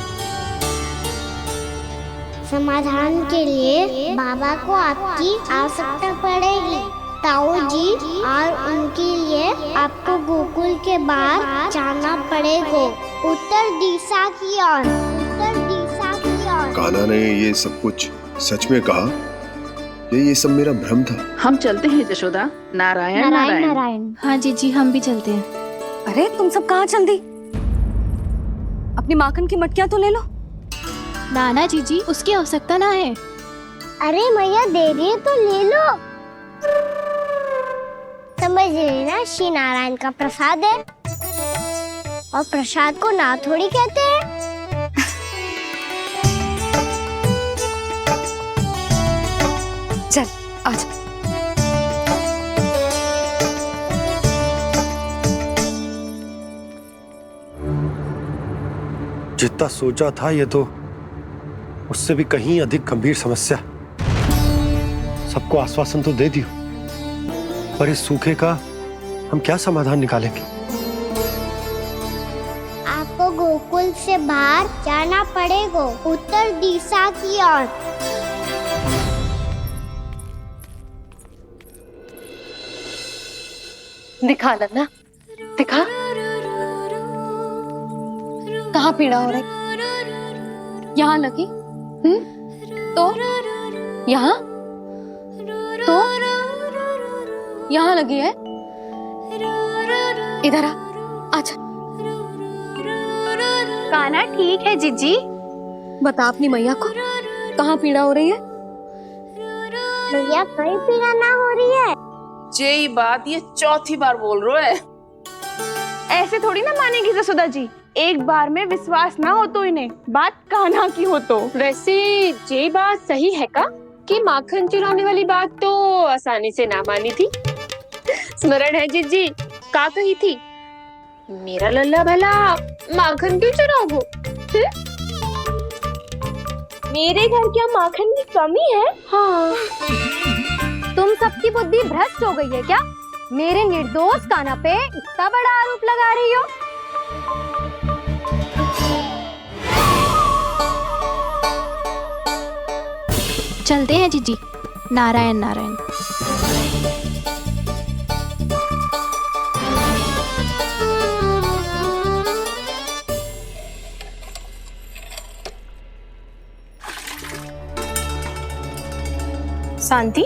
समाधान के लिए बाबा को आपकी आवश्यकता पड़ेगी। ताऊ जी और उनके लिए आपको गोकुल के बाहर जाना पड़ेगा, उत्तर दिशा की ओर। उत्तर दिशा की ओर। कान्हा ने ये सब कुछ सच में कहा? ये सब मेरा भ्रम था? हम चलते हैं जशोदा। नारायण नारायण नारायण। हाँ जी हम भी चलते हैं। अरे तुम सब कहाँ चल दी? अपनी माखन की मटकियाँ तो ले लो। नाना जी उसकी आवश्यकता ना है। अरे मैया दे रही है तो ले लो। समझ लेना, श्री नारायण का प्रसाद है और प्रसाद को ना थोड़ी कहते हैं। चल आज। जितना सोचा था ये तो उससे भी कहीं अधिक गंभीर समस्या। सबको आश्वासन तो दे दियो, पर इस सूखे का हम क्या समाधान निकालेंगे? आपको गोकुल से बाहर जाना पड़ेगा, उत्तर दिशा की ओर। दिखा लल्ला, दिखा। कहाँ पीड़ा हो रही? यहाँ लगी? तो यहाँ? तो यहाँ लगी है? इधर आ, आजा। कान्हा ठीक है जीजी। बता अपनी मैया को कहाँ पीड़ा हो रही है? मैया कहीं पीड़ा ना हो रही है। यही बात ये चौथी बार बोल रहे है। ऐसे थोड़ी ना मानेगी जसोदा जी। एक बार में विश्वास ना हो तो इन्हें, बात कान्हा की हो तो। वैसे ये बात सही है का कि माखन चुराने वाली बात तो आसानी से ना मानी थी। स्मरण है जीजी का कही थी, मेरा लल्ला भला माखन क्यों चुराओगे? मेरे घर क्या माखन की कमी है? हाँ। तुम सबकी बुद्धि भ्रष्ट हो गई है क्या? मेरे निर्दोष कान्हा पे इतना बड़ा आरोप लगा रही हो? चलते हैं जीजी। नारायण नारायण। शांति,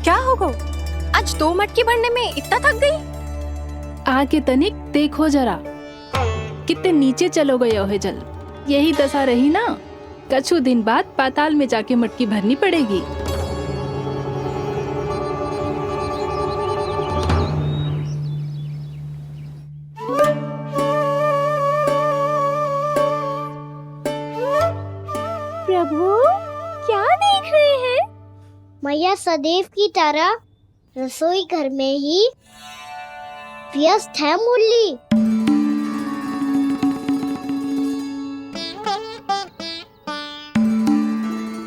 क्या हो गो? आज 2 मटकी भरने में इतना थक गई? आके तनिक देखो जरा, कितने नीचे चलो गए हो जल। यही दशा रही ना, कछु दिन बाद पाताल में जाके मटकी भरनी पड़ेगी। प्रभु क्या देख रहे हैं? मैया सदैव की तरह रसोई घर में ही व्यस्त है मुरली।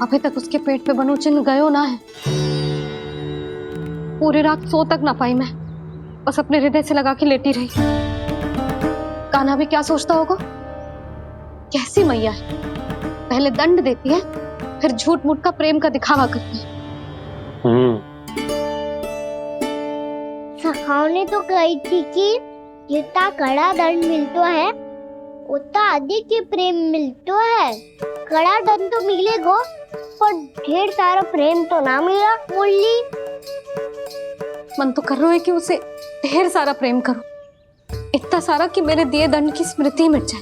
अभी तक उसके पेट पे बनो चिन्ह गयो ना है। पूरी रात सो तक ना पाई मैं, बस अपने हृदय से लगा के लेटी रही। कान्हा भी क्या सोचता होगा? कैसी मैया है, पहले दंड देती है फिर झूठ मूठ का प्रेम का दिखावा करती है। सखाओ ने तो कही थी कि जितना कड़ा दंड मिलता है उतना अधिक ही प्रेम मिलता है। कड़ा दंड तो मिलेगा पर ढेर सारा प्रेम तो ना मिला मुरली। मन तो कर रहा है कि उसे ढेर सारा प्रेम करो, इतना सारा कि मेरे दिए दंड की स्मृति मिट जाए।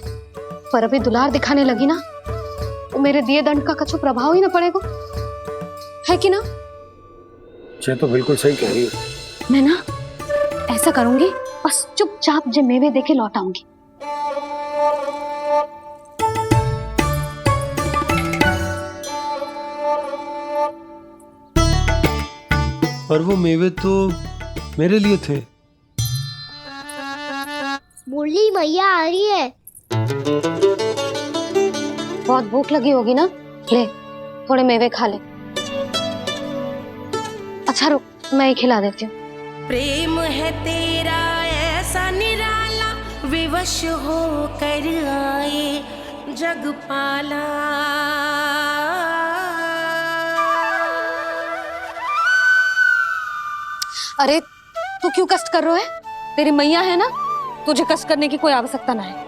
पर अभी दुलार दिखाने लगी ना, वो मेरे दिए दंड का कछु प्रभाव ही ना पड़ेगा, है कि ना? ये तो बिल्कुल सही कह रही है। मैं ना ऐसा करूंगी, बस चुपचाप जे मेवे देके लौट आऊंगी। और वो मेवे तो मेरे लिए थे। मुरली मैया आ रही है। बहुत भूख लगी होगी ना, ले थोड़े मेवे खा ले। अच्छा रुक, मैं ही खिला देती हूँ। प्रेम है तेरा ऐसा निराला, विवश हो कर आए जग पाला। अरे तू क्यों कष्ट कर रहा है? तेरी मैया है ना, तुझे कष्ट करने की कोई आवश्यकता ना है।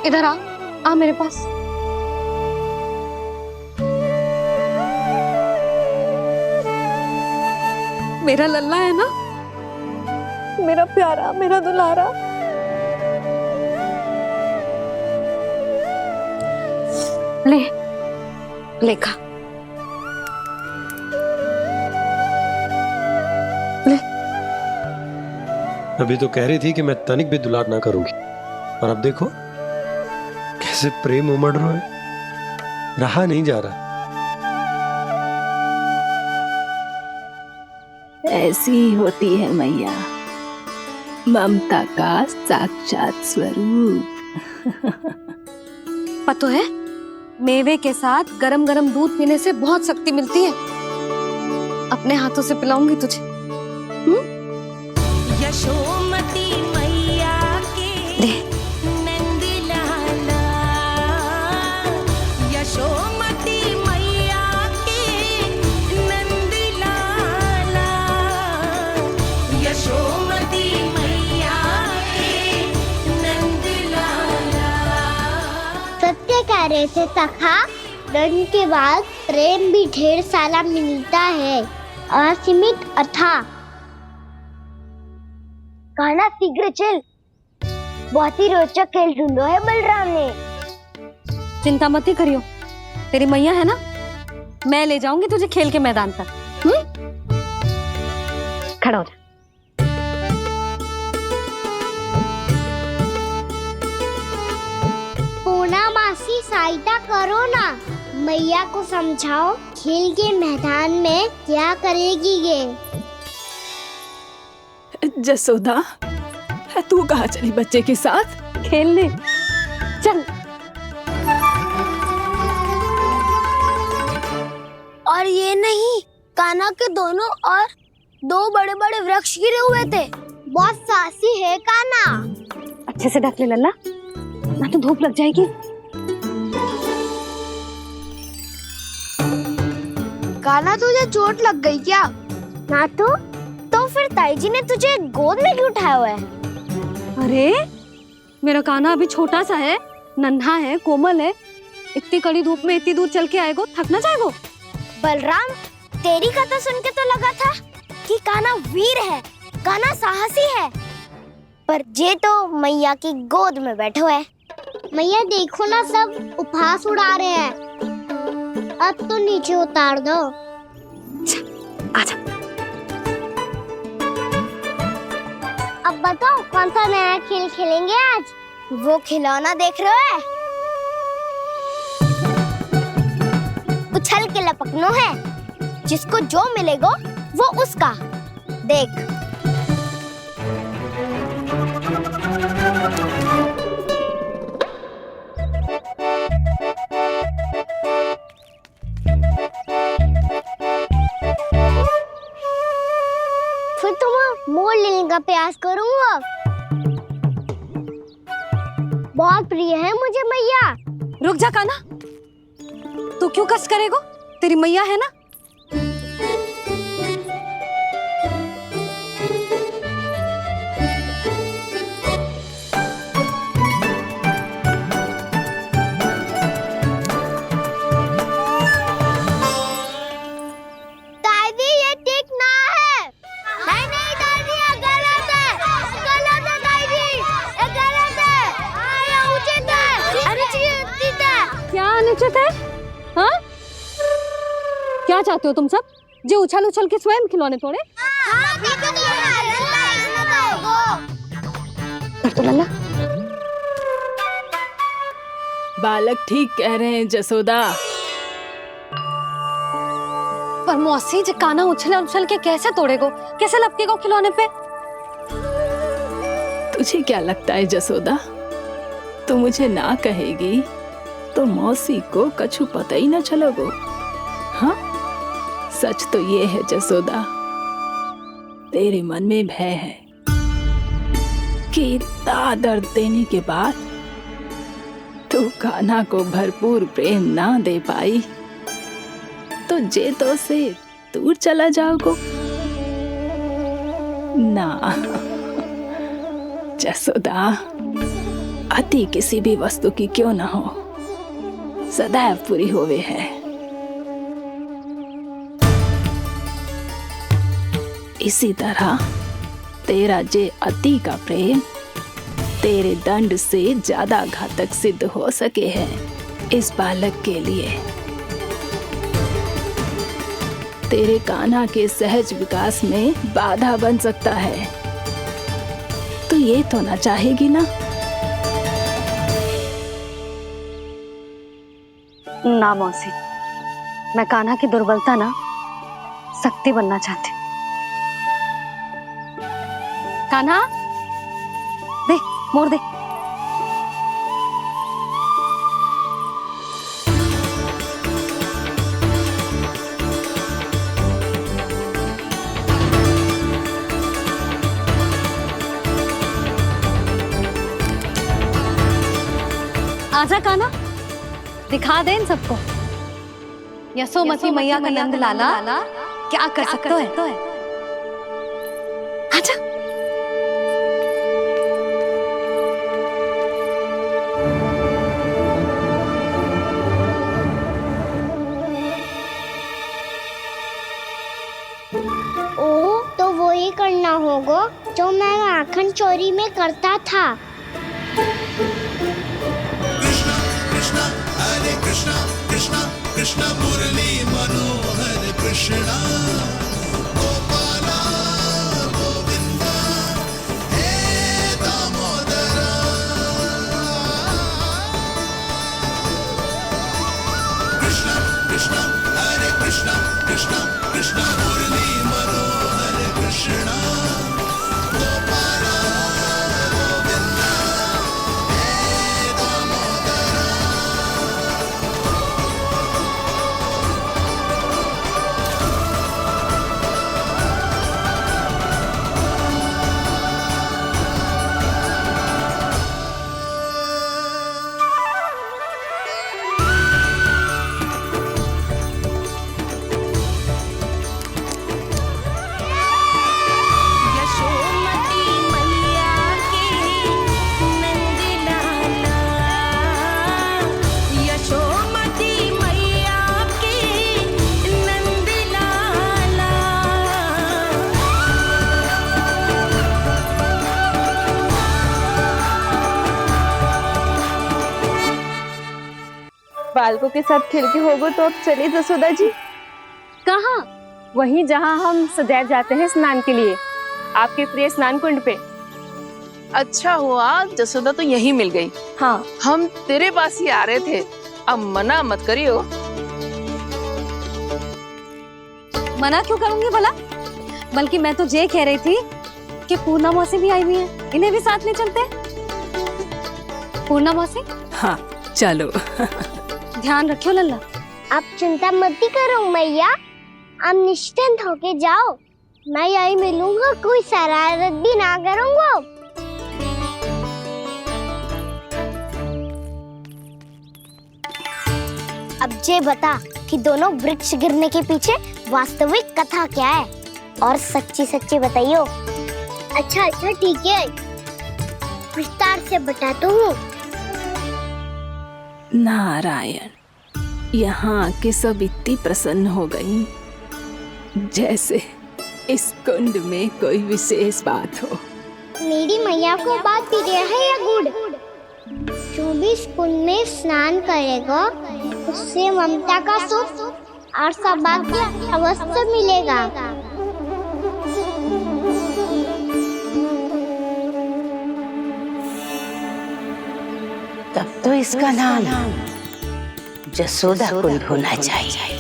इधर आ मेरे पास। मेरा लल्ला है ना, मेरा प्यारा, मेरा दुलारा। ले ले खा, ले। अभी तो कह रही थी कि मैं तनिक भी दुलार ना करूंगी, और अब देखो कैसे प्रेम उमड़ रहा है, रहा नहीं जा रहा। ऐसी ही होती है मैया, ममता का साक्षात स्वरूप। पता है, मेवे के साथ गरम गरम दूध पीने से बहुत शक्ति मिलती है। अपने हाथों से पिलाऊंगी तुझे। यशोमती मैया के नंद लाला, यशोमती मैया जैसे सखा दंड के बाद प्रेम भी ढेर सारा मिलता है, असीमित अथा। कहना शीघ्र चल, बहुत ही रोचक खेल ढूंढो है बलराम ने। चिंता मत ही करियो, तेरी मैया है ना, मैं ले जाऊंगी तुझे खेल के मैदान पर। खड़ा हो जा। पूना मासी सहायता करो ना, मैया को समझाओ खेल के मैदान में क्या करेगी ये। जसोदा, तू कहाँ चली बच्चे के साथ खेलने? चल। और ये नहीं, कान्हा के दोनों और दो बड़े बड़े वृक्ष गिरे हुए थे। बहुत साहसी है कान्हा। अच्छे से ढक ले लल्ला, ना तो धूप लग जाएगी। कान्हा तुझे चोट लग गई क्या? ना तो फिर ताई जी ने तुझे गोद में क्यों उठाया हुआ है? अरे मेरा कान्हा अभी छोटा सा है, नन्हा है, कोमल है। इतनी कड़ी धूप में इतनी दूर चल के आएगो, थक ना जाएगो। बलराम, तेरी कथा सुन के तो लगा था कि कान्हा वीर है, कान्हा साहसी है, पर जे तो मैया की गोद में बैठे हुए। मैया देखो ना, सब उपहास उड़ा रहे हैं। अब तो नीचे उतार दो। आजा। अब बताओ कौन सा नया खेल खेलेंगे आज? वो खिलौना देख रहे हो? उछल के लपकनो है, जिसको जो मिलेगा वो उसका। देख। फिर तुम मोड़ लेने का प्रयास करूंगा। बहुत प्रिय है मुझे मैया। रुक जा कान्हा, तू क्यों कष्ट करेगो? तेरी मैया है ना। दादी ये ठीक ना है। नहीं नहीं दादी, ये गलत है, गलत है दादी, ये गलत है, ये उचित है, अनुचित है। क्या अनुचित है? हाँ? क्या चाहते हो तुम सब? जो उछल उछल के स्वयं खिलौने तोड़े? तो लल्ला, बालक ठीक कह रहे हैं जसोदा। पर मौसी जी, कान्हा उछल उछल के कैसे तोड़ेगो, कैसे लपकेगो खिलौने पे? तुझे क्या लगता है जसोदा, तू मुझे ना कहेगी तो मौसी को कछु पता ही न चलोगो। हाँ, सच तो ये है जसोदा, तेरे मन में भय है कि इतना दर्द देने के बाद तू कान्हा को भरपूर प्रेम ना दे पाई तो जे तो से दूर चला जाओगो ना। जसोदा, अति किसी भी वस्तु की क्यों ना हो, सदैव पूरी होवे है। इसी तरह तेरा जे अति का प्रेम तेरे दंड से ज्यादा घातक सिद्ध हो सके है इस बालक के लिए। तेरे कान्हा के सहज विकास में बाधा बन सकता है, तो ये तो ना चाहेगी ना? ना मौसी, मैं कान्हा की दुर्बलता ना शक्ति बनना चाहती। कान्हा, दे मोड़ दे। आजा कान्हा, दिखा दे इन सबको यशोमती मैया का नंद लाला क्या कर सकता है। आजा। करना होगा जो मैं माखन चोरी में करता था। कृष्णा हरे कृष्णा कृष्णा कृष्णा मुरली मनोहर कृष्णा गोपाला गोविंदा हे दामोदरा कृष्णा कृष्णा हरे कृष्णा कृष्णा कृष्णा मुरली मनोहर कृष्णा गोपाला गोविंदा हे दामोदरा यशोमती मैया के नंद लाला, यशोमती मैया के नंद लाला। बालकों के साथ खेल के होगो तो अब चलिए जसोदा जी। कहाँ? वहीं जहाँ हम सदैव जाते हैं स्नान के लिए, आपके प्रिय स्नान कुंड पे। अच्छा हुआ जसोदा तो यही मिल गई। हाँ, हम तेरे पास ही आ रहे थे, अब मना मत करियो। मना क्यों करूंगी भला? बल्कि मैं तो ये कह रही थी कि पूर्णा मौसी भी आई हुई है, इन्हें भी साथ ले चलते हैं। पूर्णा मौसी, हाँ चलो। ध्यान रखियो लल्ला। आप चिंता मत करो मैया, आप निश्चिंत होके जाओ, मैं यही मिलूंगा, कोई शरारत भी ना करूंगा। अब जे बता कि दोनों वृक्ष गिरने के पीछे वास्तविक कथा क्या है, और सच्ची सच्ची बताइयो। अच्छा अच्छा ठीक है, विस्तार से बताता हूँ। नारायण, यहाँ के सब इतनी प्रसन्न हो गई जैसे इस कुंड में कोई विशेष बात हो। मेरी मैया को बात प्रिय है या गुड़? जो भी इस कुंड में स्नान करेगा उससे ममता का सुख और सौभाग्य अवश्य मिलेगा। तब तो इसका नाम जसोदा कुंड होना चाहिए।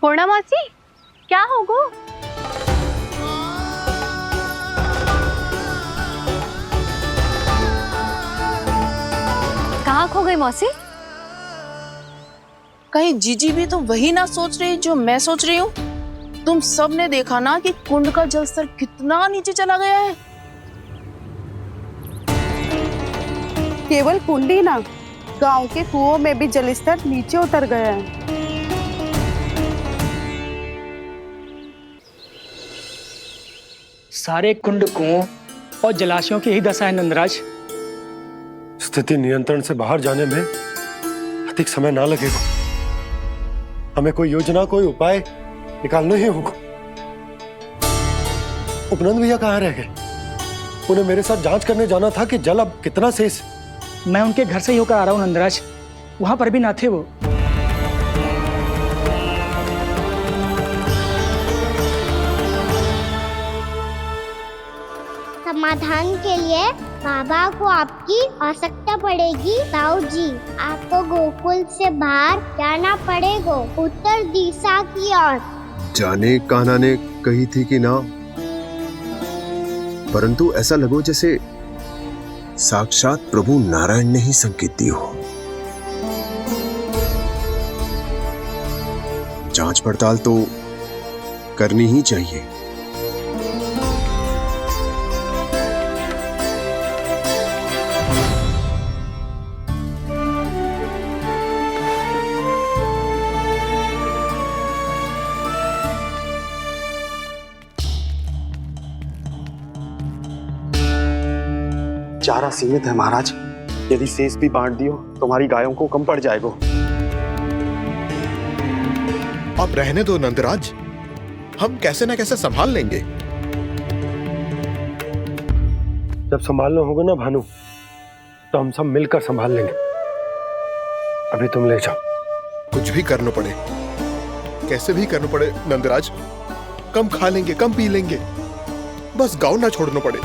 पूर्णा मौसी, क्या होगो? कहाँ खो गई मौसी? कहीं जीजी भी तो वही ना सोच रही जो मैं सोच रही हूँ। तुम सब ने देखा ना कि कुंड का जलस्तर कितना नीचे चला गया है। केवल कुंड ही ना, गांव के कुओं में भी जलस्तर नीचे उतर गया है। सारे कुंड कुओं और जलाशयों की ही दशा है नंदराज। स्थिति नियंत्रण से बाहर जाने में अधिक समय ना लगेगा। हमें कोई योजना, कोई उपाय निकालना ही होगा। उपनंद भैया कहाँ रह गए? उन्हें मेरे साथ जांच करने जाना था कि जल अब कितना शेष। मैं उनके घर से ही होकर आ रहा हूँ नंदराज, वहां पर भी ना थे वो। समाधान के लिए बाबा को आपकी आवश्यकता पड़ेगी। ताऊ जी, आपको गोकुल से बाहर जाना पड़ेगा, उत्तर दिशा की ओर। जाने कान्हा ने कही थी कि ना, परंतु ऐसा लगो जैसे साक्षात प्रभु नारायण ने ही संकेत दी हो। जांच पड़ताल तो करनी ही चाहिए। चारा सीमित है महाराज। यदि शेष भी बांट दियो तो हमारी गायों को कम पड़ जाएगा। अब रहने दो नंदराज, हम कैसे ना कैसे संभाल लेंगे। जब संभालना होगा ना भानु, तो हम सब मिलकर संभाल लेंगे। अभी तुम ले जाओ। कुछ भी करना पड़े, कैसे भी करना पड़े नंदराज, कम खा लेंगे, कम पी लेंगे, बस गाँव ना छोड़ना पड़े।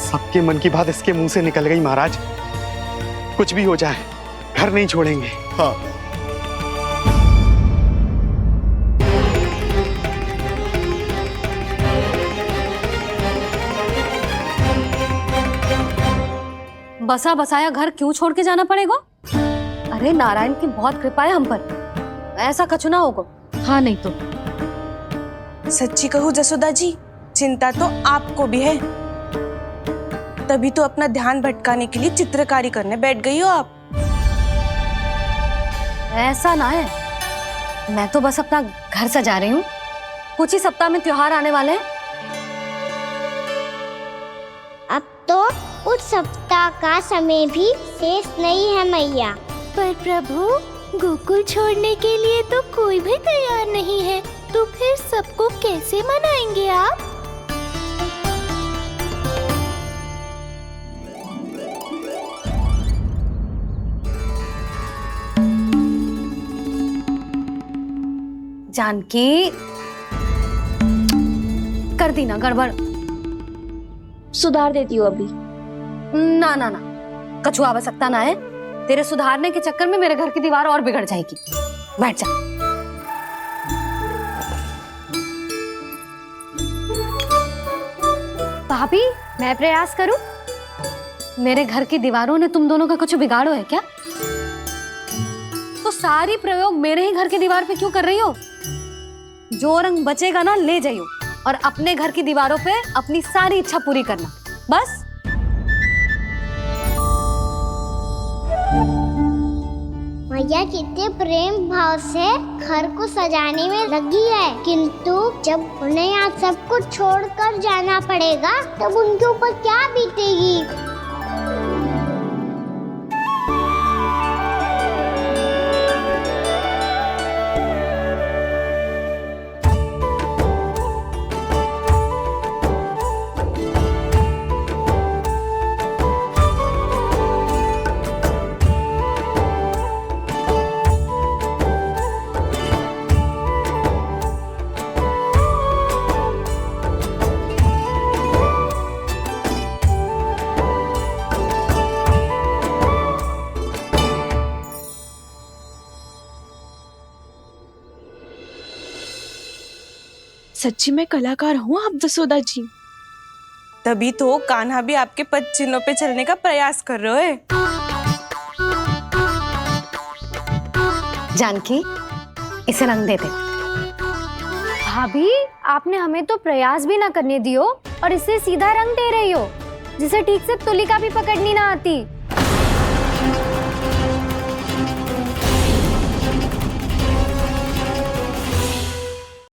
सबके मन की बात इसके मुंह से निकल गई महाराज। कुछ भी हो जाए घर नहीं छोड़ेंगे। हाँ। बसा बसाया घर क्यों छोड़ के जाना पड़ेगा? अरे नारायण की बहुत कृपा है हम पर, ऐसा कछु ना होगा। हाँ नहीं तो सच्ची कहूँ जसोदा जी, चिंता तो आपको भी है, तभी तो अपना ध्यान भटकाने के लिए चित्रकारी करने बैठ गई हो आप। ऐसा ना है, मैं तो बस अपना घर सजा रही हूँ। कुछ ही सप्ताह में त्योहार आने वाले हैं। अब तो कुछ सप्ताह का समय भी शेष नहीं है मैया। पर प्रभु, गोकुल छोड़ने के लिए तो कोई भी तैयार नहीं है, तो फिर सबको कैसे मनाएंगे आप? जानकी, कर दी ना गड़बड़। सुधार देती हूँ अभी। ना ना ना, कछु आवश्यकता ना है। तेरे सुधारने के चक्कर में मेरे घर की दीवार और बिगड़ जाएगी। बैठ जा। भाभी, मैं प्रयास करूं? मेरे घर की दीवारों ने तुम दोनों का कुछ बिगाड़ो है क्या? तो सारी प्रयोग मेरे ही घर की दीवार पे क्यों कर रही हो? जो रंग बचेगा ना ले जाइयो, और अपने घर की दीवारों पे अपनी सारी इच्छा पूरी करना, बस। मैया कितने प्रेम भाव से घर को सजाने में लगी है, किंतु जब उन्हें यहाँ सब कुछ छोड़कर जाना पड़ेगा तब उनके ऊपर क्या बीतेगी। सच्ची में कलाकार हूँ आप जसोदा जी, तभी तो कान्हा भी आपके पद चिन्हों पे चलने का प्रयास कर रहे हैं। जानकी, इसे रंग दे दे। भाभी, आपने हमें तो प्रयास भी ना करने दियो और इसे सीधा रंग दे रही हो, जिसे ठीक से तुलिका भी पकड़नी ना आती।